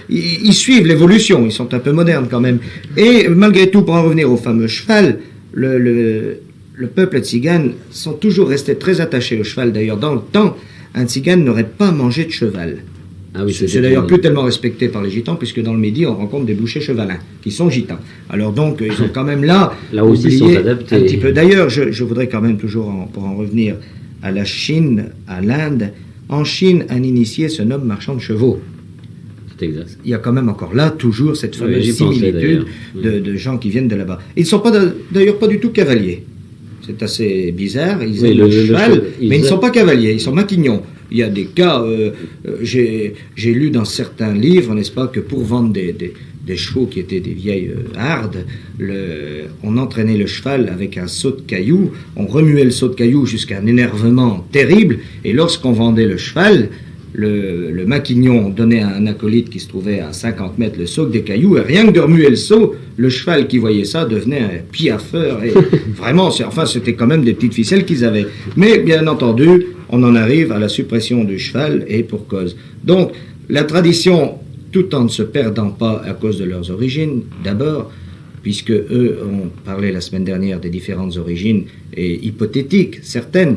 Ils suivent l'évolution, ils sont un peu modernes quand même. Et malgré tout, pour en revenir au fameux cheval, le peuple tzigane sont toujours restés très attachés au cheval. D'ailleurs, dans le temps, un tzigane n'aurait pas mangé de cheval. Ah oui, c'est d'ailleurs plus tellement respecté par les gitans, puisque dans le Midi, on rencontre des bouchers chevalins, qui sont gitans. Alors donc, ils ont quand même là aussi, ils sont adaptés. Un petit peu. D'ailleurs, je voudrais quand même toujours, pour en revenir à la Chine, à l'Inde, en Chine, un initié se nomme marchand de chevaux. C'est exact. Il y a quand même encore là, toujours, cette fameuse similitude de gens qui viennent de là-bas. Ils ne sont d'ailleurs pas du tout cavaliers. C'est assez bizarre. Ils aiment le cheval, mais ils ne sont pas cavaliers, ils sont maquignons. Il y a des cas, j'ai lu dans certains livres, n'est-ce pas, que pour vendre des chevaux qui étaient des vieilles hardes, on entraînait le cheval avec un seau de cailloux, on remuait le seau de cailloux jusqu'à un énervement terrible, et lorsqu'on vendait le cheval, le maquignon donnait à un acolyte qui se trouvait à 50 mètres le seau des cailloux, et rien que de remuer le seau, le cheval qui voyait ça devenait un piaffeur, et vraiment, c'était quand même des petites ficelles qu'ils avaient. Mais bien entendu, on en arrive à la suppression du cheval, et pour cause. Donc, la tradition, tout en ne se perdant pas à cause de leurs origines, d'abord, puisque eux ont parlé la semaine dernière des différentes origines, et hypothétiques, certaines,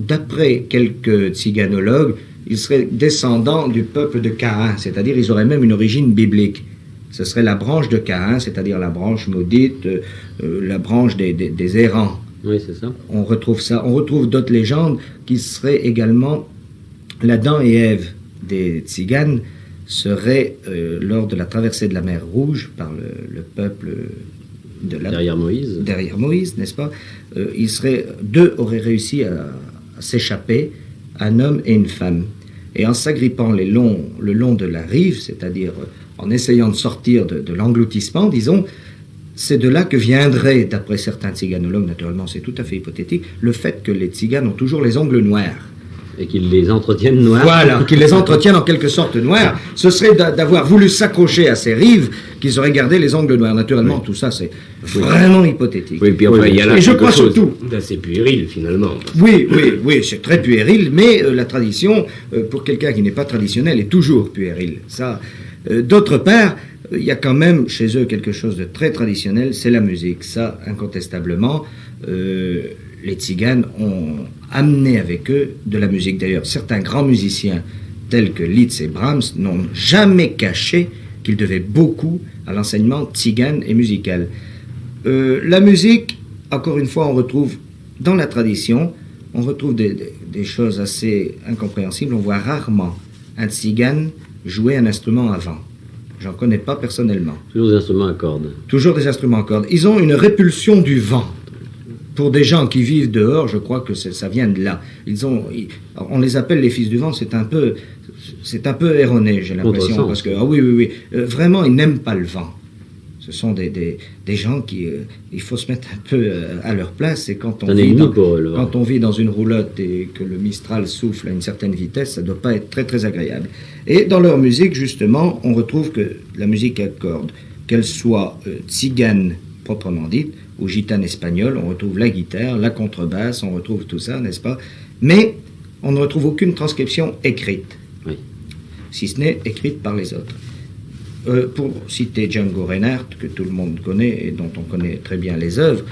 d'après quelques tziganologues, ils seraient descendants du peuple de Caïn, c'est-à-dire ils auraient même une origine biblique. Ce serait la branche de Caïn, c'est-à-dire la branche maudite, la branche des errants. Oui, c'est ça. On retrouve ça. On retrouve d'autres légendes qui seraient également l'Adam et Ève des tziganes seraient lors de la traversée de la mer Rouge par le peuple derrière Moïse. Derrière Moïse, n'est-ce pas? Deux auraient réussi à s'échapper, un homme et une femme. Et en s'agrippant le long de la rive, c'est-à-dire en essayant de sortir de l'engloutissement, disons, c'est de là que viendrait, d'après certains tziganologues, naturellement c'est tout à fait hypothétique, le fait que les tziganes ont toujours les ongles noirs. Et qu'ils les entretiennent noirs. Voilà, qu'ils les entretiennent en quelque sorte noirs. Ce serait d'avoir voulu s'accrocher à ces rives qu'ils auraient gardé les ongles noirs. Naturellement, tout ça, c'est vraiment hypothétique. Oui, puis enfin, il y a là quelque chose d'assez puéril, finalement. Oui, c'est très puéril, mais la tradition, pour quelqu'un qui n'est pas traditionnel, est toujours puéril. Ça. D'autre part, il y a quand même chez eux quelque chose de très traditionnel, c'est la musique. Ça, incontestablement, les tziganes ont amené avec eux de la musique. D'ailleurs, certains grands musiciens, tels que Liszt et Brahms, n'ont jamais caché qu'ils devaient beaucoup à l'enseignement tzigane et musical. La musique, encore une fois, on retrouve dans la tradition, on retrouve des choses assez incompréhensibles. On voit rarement un tzigane jouer un instrument à vent. J'en connais pas personnellement. Toujours des instruments à cordes. Toujours des instruments à cordes. Ils ont une répulsion du vent. Pour des gens qui vivent dehors, je crois que ça vient de là. On les appelle les fils du vent, c'est un peu erroné, j'ai l'impression. Parce que, vraiment, ils n'aiment pas le vent. Ce sont des gens qui... il faut se mettre un peu à leur place. Et quand on vit dans une roulotte et que le Mistral souffle à une certaine vitesse, ça ne doit pas être très, très agréable. Et dans leur musique, justement, on retrouve que la musique à cordes, qu'elle soit tzigane proprement dite, ou gitane espagnole, on retrouve la guitare, la contrebasse, on retrouve tout ça, n'est-ce pas? Mais on ne retrouve aucune transcription écrite, si ce n'est écrite par les autres. Pour citer Django Reinhardt, que tout le monde connaît et dont on connaît très bien les œuvres,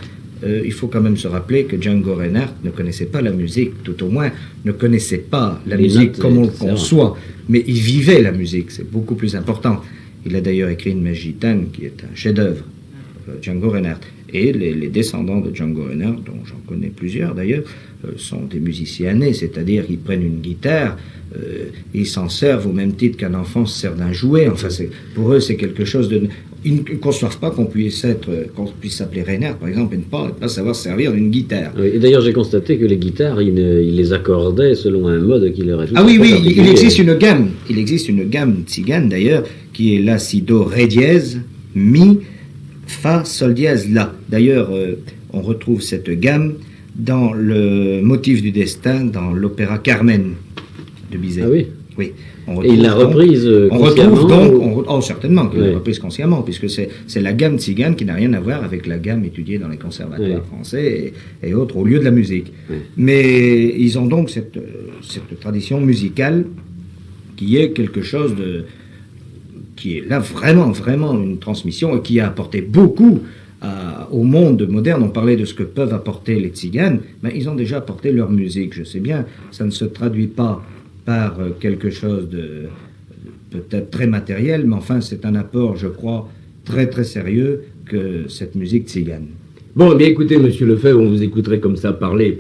il faut quand même se rappeler que Django Reinhardt ne connaissait pas la musique, tout au moins ne connaissait pas la musique comme on le conçoit, mais il vivait la musique, c'est beaucoup plus important. Il a d'ailleurs écrit une messe gitane qui est un chef-d'œuvre, Django Reinhardt. Et les descendants de Django Reinhardt, dont j'en connais plusieurs d'ailleurs, sont des musiciens nés, c'est-à-dire qu'ils prennent une guitare, ils s'en servent au même titre qu'un enfant se sert d'un jouet. Enfin, pour eux, c'est quelque chose de... Ils ne conçoivent pas qu'on puisse s'appeler Reinhardt, par exemple, et ne pas savoir servir d'une guitare. Oui, et d'ailleurs, j'ai constaté que les guitares, ils les accordaient selon un mode qui leur est tout il existe une gamme. Il existe une gamme tzigane, d'ailleurs, qui est la, si, do, ré dièse, mi, fa, sol dièse, la. D'ailleurs, on retrouve cette gamme dans le motif du destin, dans l'opéra Carmen de Bizet. Ah oui. Oui. Et il l'a reprise consciemment. Certainement qu'il l'a reprise consciemment, puisque c'est la gamme tzigane qui n'a rien à voir avec la gamme étudiée dans les conservatoires français et autres au lieu de la musique. Oui. Mais ils ont donc cette tradition musicale qui est quelque chose qui est là vraiment une transmission et qui a apporté beaucoup au monde moderne. On parlait de ce que peuvent apporter les tziganes, mais ils ont déjà apporté leur musique. Je sais bien, ça ne se traduit pas par quelque chose de peut-être très matériel, mais enfin c'est un apport, je crois, très très sérieux que cette musique tzigane. Bon, eh bien écoutez, Monsieur Lefebvre, on vous écouterait comme ça parler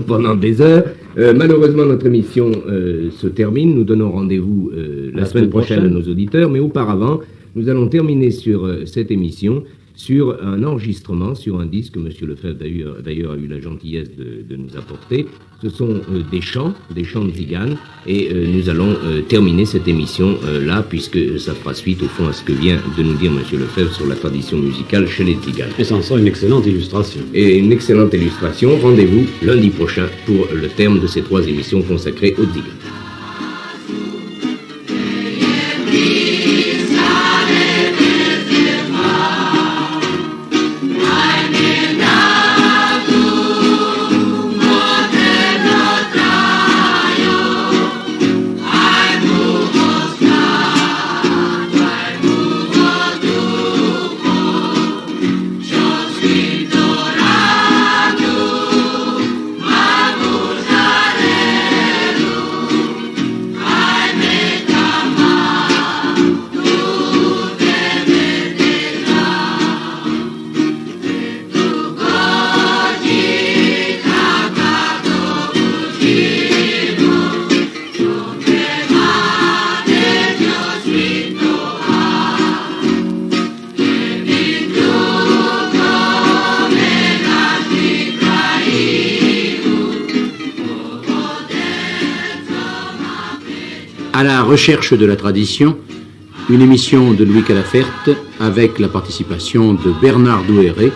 pendant des heures. Malheureusement, notre émission se termine. Nous donnons rendez-vous la semaine prochaine à nos auditeurs, mais auparavant, nous allons terminer sur cette émission sur un enregistrement, sur un disque que M. Lefebvre d'ailleurs a eu la gentillesse de nous apporter. Ce sont des chants de tziganes, et nous allons terminer cette émission là, puisque ça fera suite au fond à ce que vient de nous dire M. Lefebvre sur la tradition musicale chez les tziganes. Et ça en sera une excellente illustration. Et une excellente illustration. Rendez-vous lundi prochain pour le terme de ces 3 émissions consacrées aux tziganes. À la recherche de la tradition, une émission de Louis Calafert avec la participation de Bernard Douéret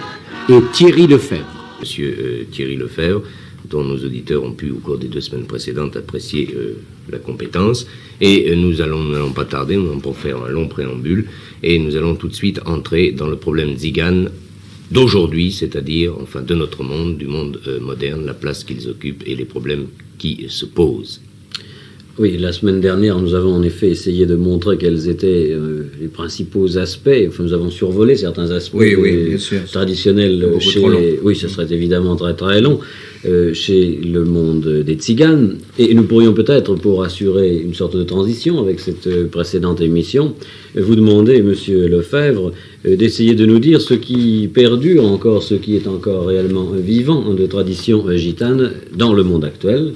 et Thierry Lefebvre. Monsieur Thierry Lefebvre, dont nos auditeurs ont pu au cours des 2 semaines précédentes apprécier la compétence. Et nous n'allons pas tarder, nous allons pas faire un long préambule, et nous allons tout de suite entrer dans le problème tzigane d'aujourd'hui, c'est-à-dire enfin de notre monde, du monde moderne, la place qu'ils occupent et les problèmes qui se posent. Oui, la semaine dernière, nous avons en effet essayé de montrer quels étaient les principaux aspects. Enfin, nous avons survolé certains aspects traditionnels chez... Oui, ce serait évidemment très très long chez le monde des tziganes. Et nous pourrions peut-être, pour assurer une sorte de transition avec cette précédente émission, vous demander, Monsieur Lefebvre, d'essayer de nous dire ce qui perdure encore, ce qui est encore réellement vivant de tradition gitane dans le monde actuel.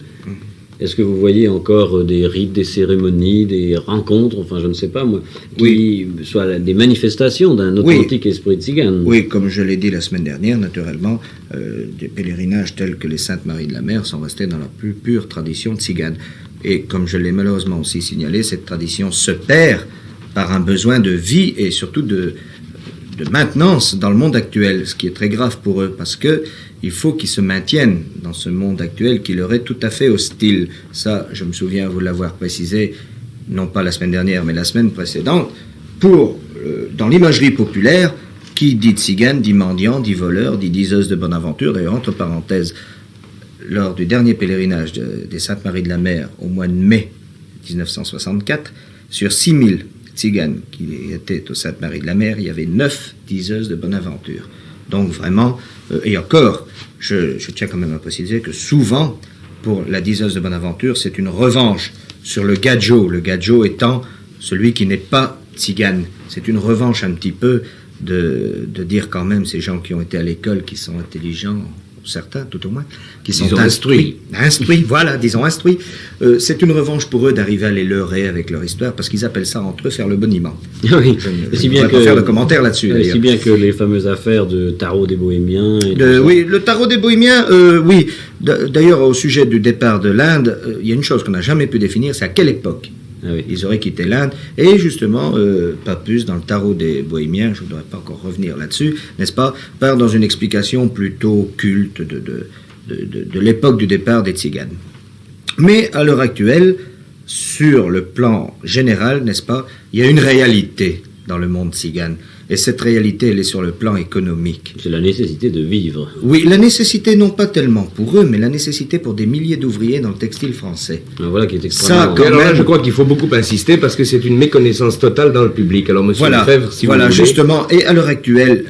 Est-ce que vous voyez encore des rites, des cérémonies, des rencontres, enfin je ne sais pas moi, qui soient des manifestations d'un authentique esprit tzigane? Oui, comme je l'ai dit la semaine dernière, naturellement, des pèlerinages tels que les Saintes Maries de la Mer sont restés dans la plus pure tradition tzigane. Et comme je l'ai malheureusement aussi signalé, cette tradition se perd par un besoin de vie et surtout de maintenance dans le monde actuel, ce qui est très grave pour eux, parce que il faut qu'ils se maintiennent dans ce monde actuel qui leur est tout à fait hostile. Ça, je me souviens vous l'avoir précisé, non pas la semaine dernière, mais la semaine précédente, dans l'imagerie populaire, qui dit tzigane, dit mendiant, dit voleur, dit diseuse de bonne aventure. D'ailleurs, entre parenthèses, lors du dernier pèlerinage des Saintes Maries de la Mer, au mois de mai 1964, sur 6000 tziganes qui étaient aux Saintes Maries de la Mer, il y avait 9 diseuses de bonne aventure. Donc vraiment, et encore, je tiens quand même à préciser que souvent, pour la diseuse de bonne aventure, c'est une revanche sur le gadjo étant celui qui n'est pas tzigane. C'est une revanche un petit peu de dire quand même ces gens qui ont été à l'école, qui sont intelligents, certains tout au moins, qui sont instruits, voilà, disons instruits. C'est une revanche pour eux d'arriver à les leurrer avec leur histoire, parce qu'ils appellent ça entre eux faire le boniment. Oui, je ne vais pas faire de commentaires là-dessus. D'ailleurs. Si bien que les fameuses affaires de tarot des Bohémiens... oui, le tarot des Bohémiens, oui. D'ailleurs, au sujet du départ de l'Inde, il y a une chose qu'on n'a jamais pu définir, c'est à quelle époque ils auraient quitté l'Inde. Et justement, Papus, dans le tarot des Bohémiens, je ne voudrais pas encore revenir là-dessus, n'est-ce pas, part dans une explication plutôt culte de l'époque du départ des tziganes. Mais à l'heure actuelle, sur le plan général, n'est-ce pas, il y a une réalité dans le monde tzigane. Et cette réalité, elle est sur le plan économique. C'est la nécessité de vivre. Oui, la nécessité non pas tellement pour eux, mais la nécessité pour des milliers d'ouvriers dans le textile français. Voilà qui est extrêmement... Ça, quand Alors là, même, je crois qu'il faut beaucoup insister parce que c'est une méconnaissance totale dans le public. Alors, monsieur Lefebvre, si vous voulez... Justement. Et à l'heure actuelle,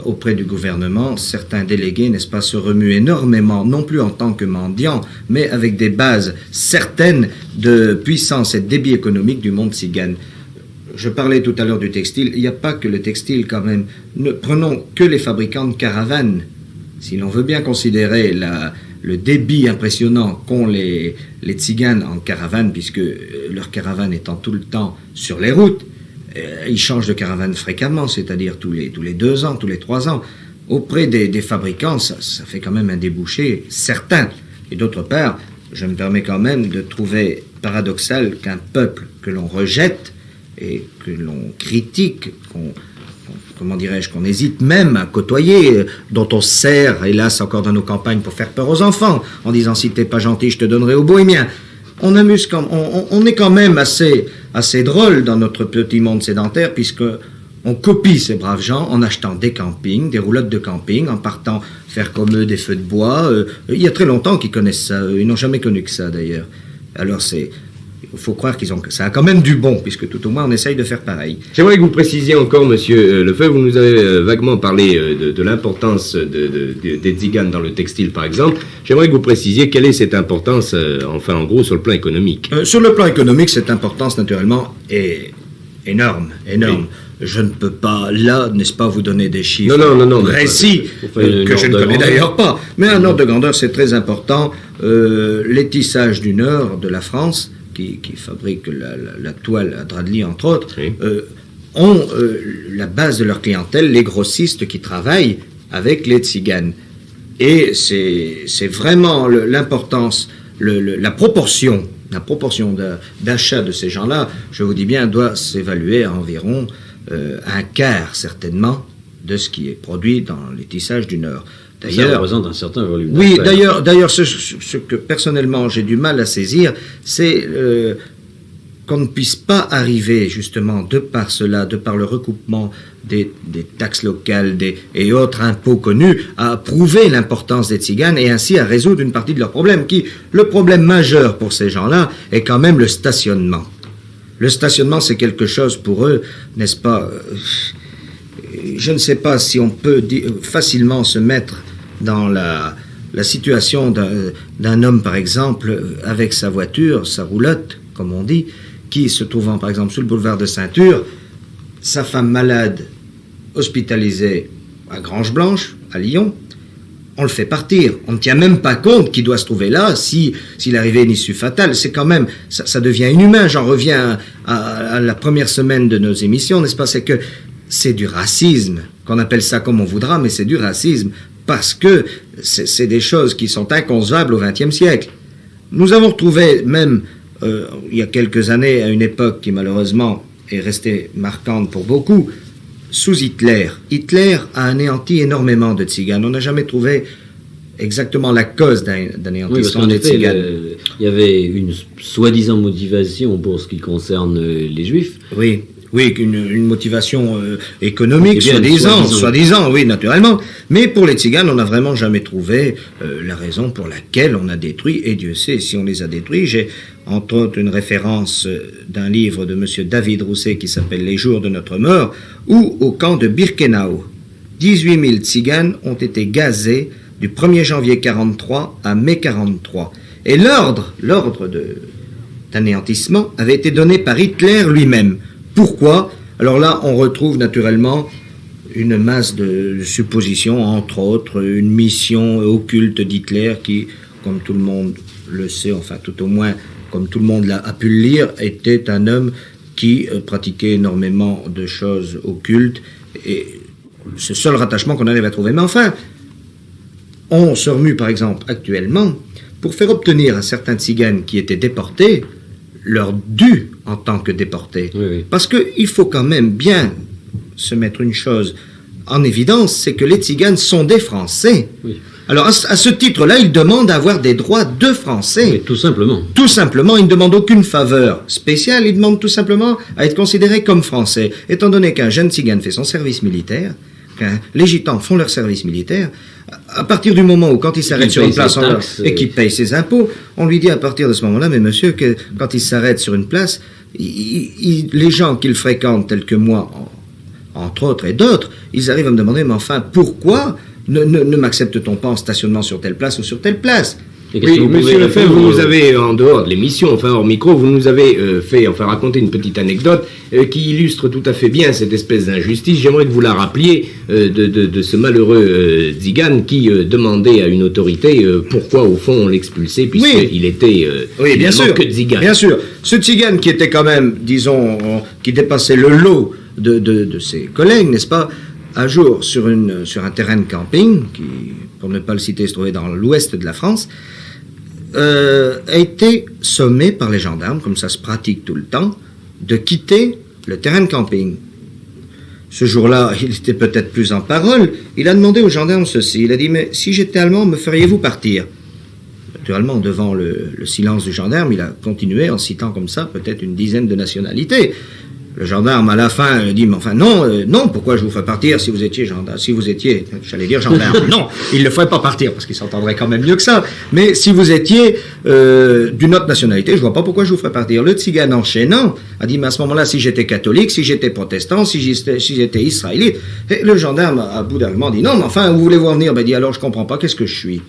auprès du gouvernement, certains délégués, n'est-ce pas, se remuent énormément, non plus en tant que mendiants, mais avec des bases certaines de puissance et de débit économique du monde tzigane. Je parlais tout à l'heure du textile. Il n'y a pas que le textile quand même. Ne prenons que les fabricants de caravanes. Si l'on veut bien considérer le débit impressionnant qu'ont les tziganes en caravane, puisque leur caravane étant tout le temps sur les routes, ils changent de caravane fréquemment, c'est-à-dire tous les 2 ans, tous les 3 ans. Auprès des fabricants, ça fait quand même un débouché certain. Et d'autre part, je me permets quand même de trouver paradoxal qu'un peuple que l'on rejette et que l'on critique, qu'on hésite même à côtoyer, dont on se sert, hélas, encore dans nos campagnes pour faire peur aux enfants, en disant si t'es pas gentil, je te donnerai au bohémien. On est quand même assez drôle dans notre petit monde sédentaire, puisque on copie ces braves gens en achetant des campings, des roulottes de camping, en partant faire comme eux des feux de bois. Il y a très longtemps qu'ils connaissent ça, ils n'ont jamais connu que ça d'ailleurs. Alors il faut croire ça a quand même du bon, puisque tout au moins on essaye de faire pareil. J'aimerais que vous précisiez encore, monsieur Lefebvre, vous nous avez vaguement parlé de l'importance des tziganes dans le textile, par exemple. J'aimerais que vous précisiez quelle est cette importance, en gros, sur le plan économique. Sur le plan économique, cette importance, naturellement, est énorme. Oui. Je ne peux pas, là, n'est-ce pas, vous donner des chiffres précis, que je ne connais d'ailleurs pas. Mais un ordre de grandeur, c'est très important. Les tissages du nord de la France, qui fabriquent la toile à drap de lit, entre autres, oui, ont la base de leur clientèle, les grossistes qui travaillent avec les tziganes. Et c'est vraiment l'importance, la proportion d'achat de ces gens-là, je vous dis bien, doit s'évaluer à environ un quart, certainement, de ce qui est produit dans les tissages du Nord. D'ailleurs, ça représente un certain volume. Oui, d'ailleurs, ce que personnellement j'ai du mal à saisir, c'est qu'on ne puisse pas arriver, justement, de par cela, de par le recoupement des taxes locales et autres impôts connus, à prouver l'importance des tziganes et ainsi à résoudre une partie de leurs problèmes. Le problème majeur pour ces gens-là est quand même le stationnement. Le stationnement, c'est quelque chose pour eux, n'est-ce pas? Je ne sais pas si on peut facilement se mettre dans la situation d'un homme, par exemple, avec sa voiture, sa roulotte, comme on dit, qui se trouvant, par exemple, sur le boulevard de Ceinture, sa femme malade, hospitalisée à Grange-Blanche, à Lyon, on le fait partir. On ne tient même pas compte qu'il doit se trouver là s'il arrivait une issue fatale. C'est quand même, ça devient inhumain. J'en reviens à la première semaine de nos émissions, n'est-ce pas? C'est que c'est du racisme, qu'on appelle ça comme on voudra, mais c'est du racisme, parce que c'est des choses qui sont inconcevables au XXe siècle. Nous avons retrouvé même, il y a quelques années, à une époque qui malheureusement est restée marquante pour beaucoup, sous Hitler. Hitler a anéanti énormément de tziganes. On n'a jamais trouvé exactement la cause d'anéantissement des tziganes. Il y avait une soi-disant motivation pour ce qui concerne les juifs. Oui, une motivation économique, soi-disant, oui, naturellement. Mais pour les tziganes, on n'a vraiment jamais trouvé la raison pour laquelle on a détruit, et Dieu sait si on les a détruits. J'ai entre autres une référence d'un livre de M. David Rousset qui s'appelle « Les jours de notre mort », où au camp de Birkenau, 18 000 tziganes ont été gazés du 1er janvier 43 à mai 43. Et l'ordre d'anéantissement avait été donné par Hitler lui-même. Pourquoi? Alors là, on retrouve naturellement une masse de suppositions, entre autres une mission occulte d'Hitler qui, comme tout le monde le sait, enfin tout au moins comme tout le monde a pu le lire, était un homme qui pratiquait énormément de choses occultes, et c'est le seul rattachement qu'on arrive à trouver. Mais enfin, on se remue par exemple actuellement pour faire obtenir à certains tziganes qui étaient déportés leur dû en tant que déportés. Oui. Parce qu'il faut quand même bien se mettre une chose en évidence, c'est que les tziganes sont des Français. Oui. Alors, à ce titre-là, il demande à avoir des droits de Français. Mais tout simplement. Tout simplement, il ne demande aucune faveur spéciale, il demande tout simplement à être considéré comme Français. Étant donné qu'un jeune tzigane fait son service militaire, les gitans font leur service militaire, à partir du moment où, quand il s'arrête sur une place et qu'il paye ses impôts, on lui dit à partir de ce moment-là, mais monsieur, que quand il s'arrête sur une place, les gens qu'il fréquente, tels que moi, entre autres et d'autres, ils arrivent à me demander, mais enfin, pourquoi ne m'accepte-t-on pas en stationnement sur telle place ou sur telle place? Oui, monsieur Lefebvre, vous nous avez, en dehors de l'émission, enfin hors micro, vous nous avez raconté une petite anecdote qui illustre tout à fait bien cette espèce d'injustice. J'aimerais que vous la rappeliez de ce malheureux tzigane qui demandait à une autorité pourquoi, au fond, on l'expulsait, puisqu'il était bien sûr, que tzigane. Bien sûr. Ce tzigane qui était quand même, disons, qui dépassait le lot de ses collègues, n'est-ce pas, un jour, sur un terrain de camping, qui, pour ne pas le citer, se trouvait dans l'ouest de la France, a été sommé par les gendarmes, comme ça se pratique tout le temps, de quitter le terrain de camping. Ce jour-là, il était peut-être plus en parole. Il a demandé aux gendarmes ceci. Il a dit, mais si j'étais allemand, me feriez-vous partir? Naturellement, devant le silence du gendarme, il a continué en citant comme ça peut-être une dizaine de nationalités. Le gendarme, à la fin, dit, mais enfin, non, pourquoi je vous fais partir si vous étiez gendarme, j'allais dire gendarme, non, il ne le ferait pas partir, parce qu'il s'entendrait quand même mieux que ça, mais si vous étiez d'une autre nationalité, je vois pas pourquoi je vous ferais partir. Le tzigane enchaînant a dit, mais à ce moment-là, si j'étais catholique, si j'étais protestant, si j'étais israélite, et le gendarme, à bout d'argument, dit, non, mais enfin, où voulez-vous en venir? Ben, dit, alors, je comprends pas, qu'est-ce que je suis?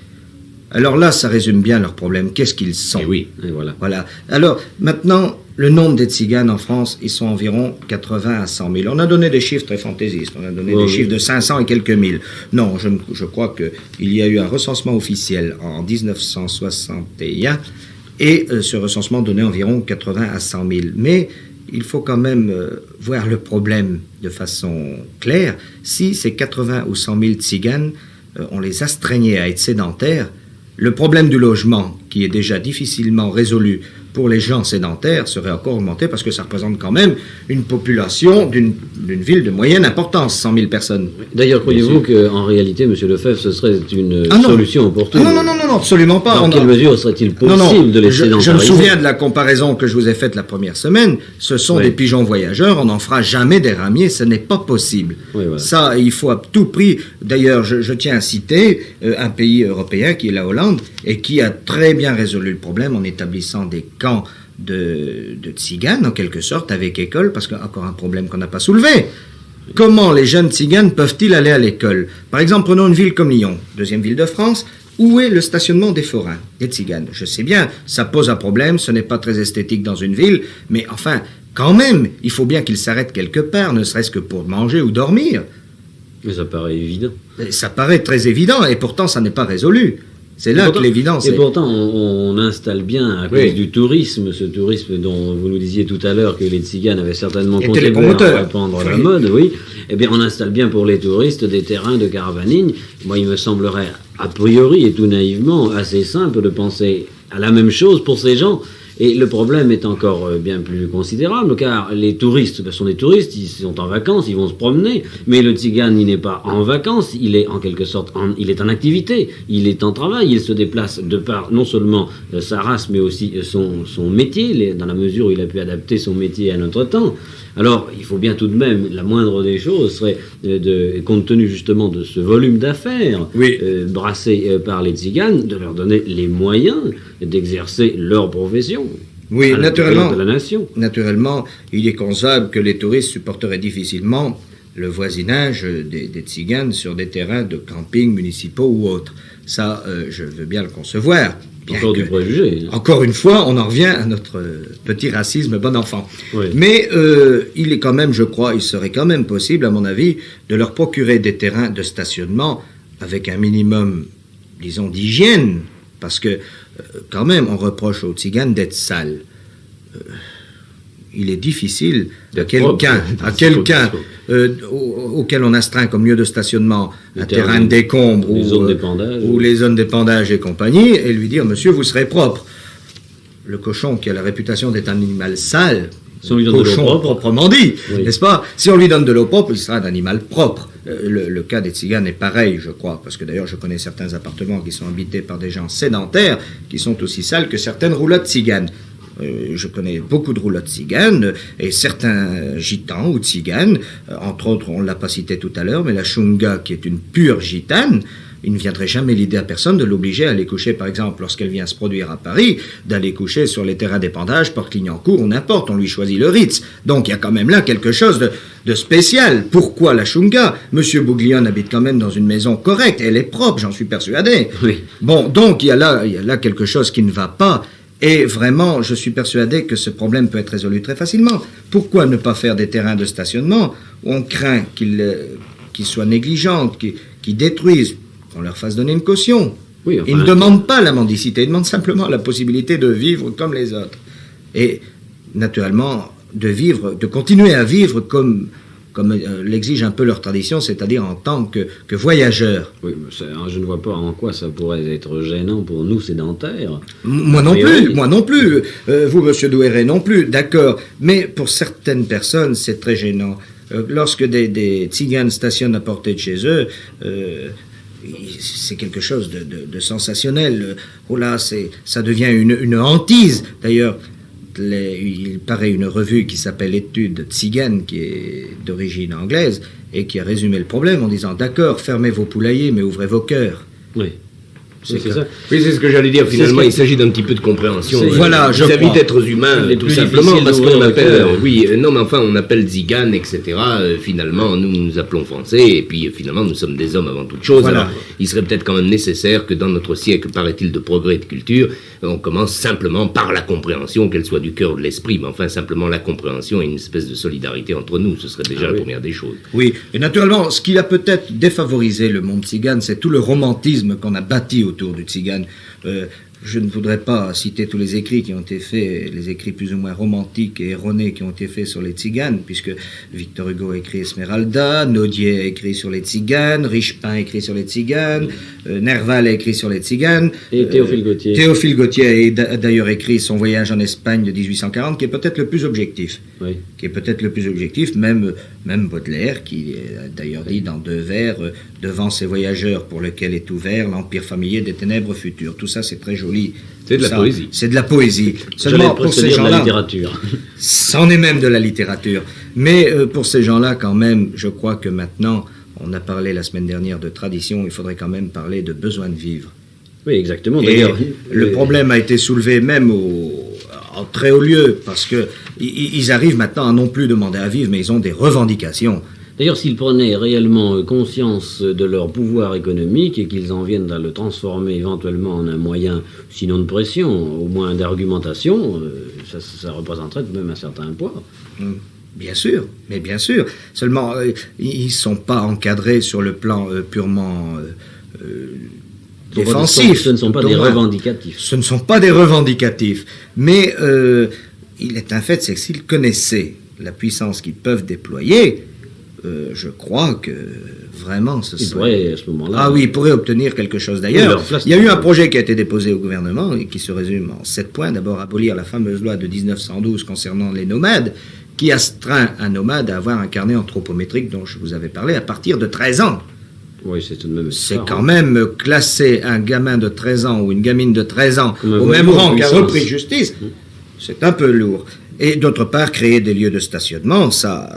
Alors là, ça résume bien leur problème. Qu'est-ce qu'ils sont? Et oui, et voilà. Voilà. Alors, maintenant, le nombre des tziganes en France, ils sont environ 80 à 100 000. On a donné des chiffres très fantaisistes. On a donné des chiffres de 500 et quelques mille. Non, je crois qu'il y a eu un recensement officiel en 1961 et ce recensement donnait environ 80 à 100 000. Mais il faut quand même voir le problème de façon claire. Si ces 80 ou 100 000 tziganes, on les astreignait à être sédentaires, le problème du logement, qui est déjà difficilement résolu pour les gens sédentaires, serait encore augmenté parce que ça représente quand même une population d'une ville de moyenne importance, 100 000 personnes. D'ailleurs, croyez-vous qu'en réalité, M. Lefebvre, ce serait une solution opportune? Non, absolument pas. Dans quelle mesure serait-il possible de les sédentariser? Je me souviens de la comparaison que je vous ai faite la première semaine. Ce sont des pigeons voyageurs, on n'en fera jamais des ramiers, ce n'est pas possible. Oui, voilà. Ça, il faut à tout prix. D'ailleurs, je tiens à citer un pays européen qui est la Hollande et qui a très bien résolu le problème en établissant des camps de tziganes, en quelque sorte, avec école, parce qu'il y a encore un problème qu'on n'a pas soulevé. Comment les jeunes tziganes peuvent-ils aller à l'école? Par exemple, prenons une ville comme Lyon, deuxième ville de France. Où est le stationnement des forains, des tziganes? Je sais bien, ça pose un problème, ce n'est pas très esthétique dans une ville, mais enfin, quand même, il faut bien qu'ils s'arrêtent quelque part, ne serait-ce que pour manger ou dormir. Mais ça paraît évident. Et ça paraît très évident, et pourtant, ça n'est pas résolu. C'est là que l'évidence est... Et pourtant, on installe bien, à cause du tourisme, ce tourisme dont vous nous disiez tout à l'heure que les tziganes avaient certainement contribué à répandre la mode, oui. Eh bien, on installe bien pour les touristes des terrains de caravaning. Moi, il me semblerait, a priori et tout naïvement, assez simple de penser à la même chose pour ces gens. Et le problème est encore bien plus considérable, car les touristes sont des touristes, ils sont en vacances, ils vont se promener, mais le tzigane, il n'est pas en vacances, il est en quelque sorte, il est en activité, il est en travail, il se déplace de par non seulement sa race, mais aussi son métier, dans la mesure où il a pu adapter son métier à notre temps. Alors, il faut bien tout de même, la moindre des choses serait, compte tenu justement de ce volume d'affaires brassé par les tziganes, de leur donner les moyens d'exercer leur profession. Oui, naturellement, de la nation. Naturellement, il est concevable que les touristes supporteraient difficilement le voisinage des tziganes sur des terrains de camping municipaux ou autres. Ça, je veux bien le concevoir. Encore du préjugé. Encore une fois, on en revient à notre petit racisme bon enfant. Oui. Mais il est quand même, je crois, il serait quand même possible, à mon avis, de leur procurer des terrains de stationnement avec un minimum, disons, d'hygiène, parce que quand même, on reproche aux tziganes d'être sales. Il est difficile à quelqu'un auquel on astreint comme lieu de stationnement un terrain de décombre ou les zones d'épandage et compagnie, et lui dire, monsieur, vous serez propre. Le cochon qui a la réputation d'être un animal sale, Si on lui donne de l'eau cochon propre. proprement dit, Oui. n'est-ce pas? Si on lui donne de l'eau propre, il sera un animal propre. Le cas des tziganes est pareil, je crois, parce que d'ailleurs je connais certains appartements qui sont habités par des gens sédentaires, qui sont aussi sales que certaines roulottes tziganes. Je connais beaucoup de roulottes tziganes, et certains gitans ou tziganes, entre autres, on ne l'a pas cité tout à l'heure, mais la Shunga, qui est une pure gitane, il ne viendrait jamais l'idée à personne de l'obliger à aller coucher, par exemple, lorsqu'elle vient se produire à Paris, d'aller coucher sur les terrains d'épandage, Port-Clignancourt ou n'importe, on lui choisit le Ritz. Donc il y a quand même là quelque chose de spécial. Pourquoi la Shunga? Monsieur Bouglione habite quand même dans une maison correcte, elle est propre, j'en suis persuadé. Oui. Bon, donc il y a là quelque chose qui ne va pas. Et vraiment, je suis persuadé que ce problème peut être résolu très facilement. Pourquoi ne pas faire des terrains de stationnement où on craint qu'ils soient négligents, qu'ils détruisent, qu'on leur fasse donner une caution? Oui, enfin, Ils ne demandent pas la mendicité, ils demandent simplement la possibilité de vivre comme les autres. Et naturellement, de continuer à vivre comme l'exige un peu leur tradition, c'est-à-dire en tant que voyageurs. Oui, je ne vois pas en quoi ça pourrait être gênant pour nous sédentaires. Moi non plus. Vous, monsieur Douairet, non plus, d'accord. Mais pour certaines personnes, c'est très gênant. Lorsque des tziganes stationnent à portée de chez eux, c'est quelque chose de sensationnel. Oh là, ça devient une hantise. D'ailleurs, il paraît une revue qui s'appelle Études tziganes, qui est d'origine anglaise, et qui a résumé le problème en disant « D'accord, fermez vos poulaillers, mais ouvrez vos cœurs ». Oui. C'est ça. Oui, c'est ce que j'allais dire. Finalement, il s'agit d'un petit peu de compréhension. Voilà, je vis-à-vis crois. d'êtres humains, Les tout plus simplement, difficiles parce qu'on d'ouvrir le appelle, cœur. non, mais enfin, on appelle Zigane, etc. Finalement, nous appelons français, et puis finalement, nous sommes des hommes avant toute chose. Voilà. Alors, il serait peut-être quand même nécessaire que dans notre siècle, paraît-il, de progrès et de culture, on commence simplement par la compréhension, qu'elle soit du cœur ou de l'esprit, mais enfin, simplement la compréhension et une espèce de solidarité entre nous. Ce serait déjà la première des choses. Oui, et naturellement, ce qui a peut-être défavorisé le monde tzigane, c'est tout le romantisme qu'on a bâti autour du tzigane. Je ne voudrais pas citer tous les écrits qui ont été faits, les écrits plus ou moins romantiques et erronés qui ont été faits sur les tziganes, puisque Victor Hugo a écrit Esmeralda, Nodier a écrit sur les tziganes, Richepin a écrit sur les tziganes, Nerval a écrit sur les tziganes. Et Théophile Gautier. Théophile Gautier a d'ailleurs écrit son voyage en Espagne de 1840, qui est peut-être le plus objectif. Oui. Qui est peut-être le plus objectif, même Baudelaire, qui a d'ailleurs dit dans 2 vers, devant ces voyageurs pour lesquels est ouvert l'empire familier des ténèbres futures. Tout ça, c'est très joli. C'est de la poésie. C'est de la poésie. J'allais Seulement, pour presque ces dire de la gens-là, littérature. c'en est même de la littérature. Mais pour ces gens-là, quand même, je crois que maintenant, on a parlé la semaine dernière de tradition, il faudrait quand même parler de besoin de vivre. Oui, exactement. Et D'ailleurs, le problème a été soulevé même en très haut lieu, parce que ils arrivent maintenant à non plus demander à vivre, mais ils ont des revendications. D'ailleurs, s'ils prenaient réellement conscience de leur pouvoir économique et qu'ils en viennent à le transformer éventuellement en un moyen, sinon de pression, au moins d'argumentation, ça représenterait tout de même un certain poids. Bien sûr, mais bien sûr. Seulement, ils ne sont pas encadrés sur le plan purement défensif. Ce ne sont pas des revendicatifs. Ce ne sont pas des revendicatifs. Mais il est un fait, c'est que s'ils connaissaient la puissance qu'ils peuvent déployer, je crois que vraiment ce Ils serait... pourraient, à ce moment-là... Ah oui, ils pourraient obtenir quelque chose. D'ailleurs, il y a eu un projet qui a été déposé au gouvernement et qui se résume en 7 points. D'abord, abolir la fameuse loi de 1912 concernant les nomades, qui astreint un nomade à avoir un carnet anthropométrique dont je vous avais parlé à partir de 13 ans. Oui, c'est tout de même... C'est quand même classer un gamin de 13 ans ou une gamine de 13 ans Comme un au même voyou en rang qu'un puissance. repris de justice. C'est un peu lourd. Et d'autre part, créer des lieux de stationnement, ça,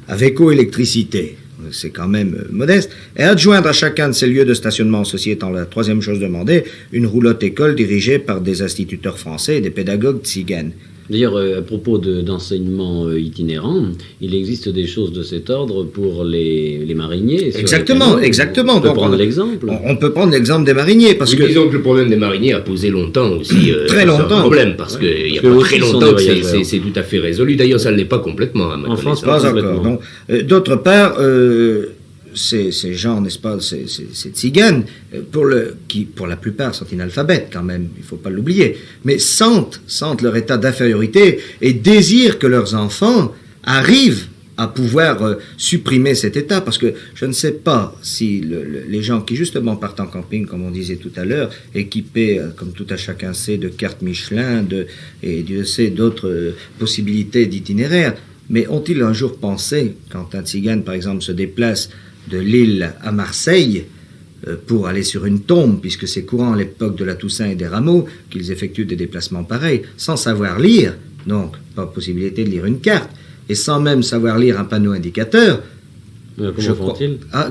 avec électricité, c'est quand même modeste. Et adjoindre à chacun de ces lieux de stationnement, ceci étant la 3e chose demandée, une roulotte école dirigée par des instituteurs français et des pédagogues tziganes. D'ailleurs, à propos d'enseignement itinérant, il existe des choses de cet ordre pour les mariniers. sur Exactement, les canaux. exactement. On peut Donc, prendre l'exemple. On peut prendre l'exemple des mariniers, parce Oui, que... disons que le problème des mariniers a posé longtemps aussi. Très un longtemps. problème, parce qu'il n'y a Parce que pas très aussi, ce sont longtemps des que voyageurs. c'est tout à fait résolu. D'ailleurs, ça ne l'est pas complètement, à ma En France, connaissance. Pas complètement. encore, non. D'autre part, ces gens, n'est-ce pas, ces tziganes, qui pour la plupart sont analphabètes quand même, il ne faut pas l'oublier, mais sentent leur état d'infériorité et désirent que leurs enfants arrivent à pouvoir supprimer cet état, parce que je ne sais pas si les gens qui justement partent en camping, comme on disait tout à l'heure, équipés, comme tout à chacun sait, de cartes Michelin et Dieu sait d'autres possibilités d'itinéraire, mais ont-ils un jour pensé, quand un tzigane par exemple se déplace de Lille à Marseille pour aller sur une tombe, puisque c'est courant à l'époque de la Toussaint et des Rameaux qu'ils effectuent des déplacements pareils, sans savoir lire, donc pas possibilité de lire une carte, et sans même savoir lire un panneau indicateur.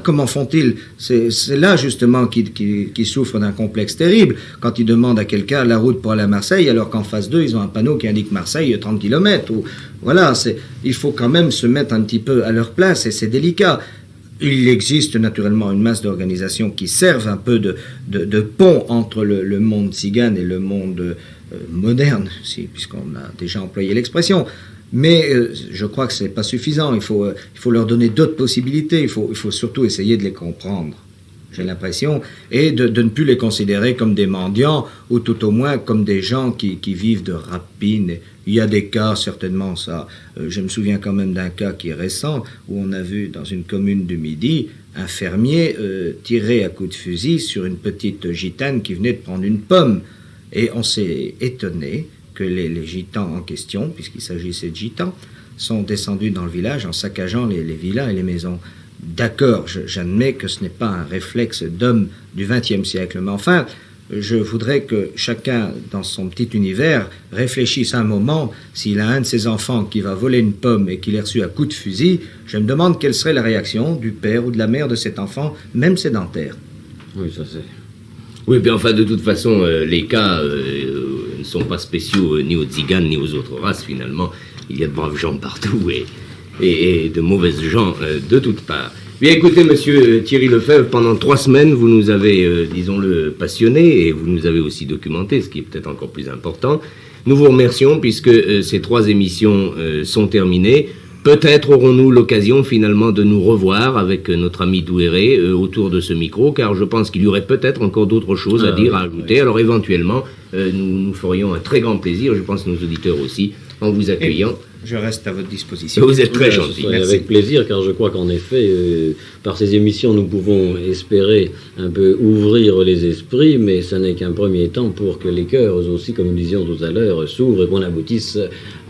Comment font-ils? C'est là justement qu'ils souffrent d'un complexe terrible, quand ils demandent à quelqu'un la route pour aller à Marseille, alors qu'en face d'eux, ils ont un panneau qui indique Marseille 30 km. Voilà, il faut quand même se mettre un petit peu à leur place, et c'est délicat. Il existe naturellement une masse d'organisations qui servent un peu de pont entre le monde tzigane et le monde moderne, puisqu'on a déjà employé l'expression. Mais je crois que ce n'est pas suffisant. Il faut leur donner d'autres possibilités. Il faut surtout essayer de les comprendre, j'ai l'impression, et de ne plus les considérer comme des mendiants, ou tout au moins comme des gens qui vivent de rapine. Il y a des cas, certainement, ça. Je me souviens quand même d'un cas qui est récent, où on a vu dans une commune du Midi un fermier tirer à coups de fusil sur une petite gitane qui venait de prendre une pomme. Et on s'est étonné que les gitans en question, puisqu'il s'agissait de gitans, sont descendus dans le village en saccageant les villas et les maisons. D'accord, j'admets que ce n'est pas un réflexe d'homme du XXe siècle, mais enfin, je voudrais que chacun, dans son petit univers, réfléchisse un moment. S'il a un de ses enfants qui va voler une pomme et qu'il est reçu à coups de fusil, je me demande quelle serait la réaction du père ou de la mère de cet enfant, même sédentaire. Oui, ça c'est... Oui, puis enfin, de toute façon, les cas ne sont pas spéciaux ni aux tziganes ni aux autres races, finalement. Il y a de braves gens partout et de mauvaises gens de toutes parts. Bien, écoutez, monsieur Thierry Lefebvre, pendant 3 semaines, vous nous avez, disons-le, passionnés, et vous nous avez aussi documenté, ce qui est peut-être encore plus important. Nous vous remercions, puisque ces 3 émissions sont terminées. Peut-être aurons-nous l'occasion finalement de nous revoir avec notre ami Douéré autour de ce micro, car je pense qu'il y aurait peut-être encore d'autres choses à dire, à ajouter. Alors éventuellement, nous ferions un très grand plaisir, je pense nos auditeurs aussi, en vous accueillant. Je reste à votre disposition. Vous êtes très gentil. Avec plaisir, car je crois qu'en effet, par ces émissions, nous pouvons espérer un peu ouvrir les esprits, mais ce n'est qu'un premier temps pour que les cœurs aussi, comme nous disions tout à l'heure, s'ouvrent et qu'on aboutisse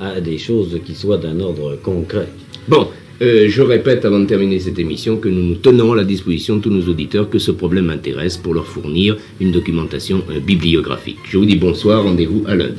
à des choses qui soient d'un ordre concret. Bon, je répète avant de terminer cette émission que nous nous tenons à la disposition de tous nos auditeurs que ce problème intéresse pour leur fournir une documentation bibliographique. Je vous dis bonsoir, rendez-vous à lundi.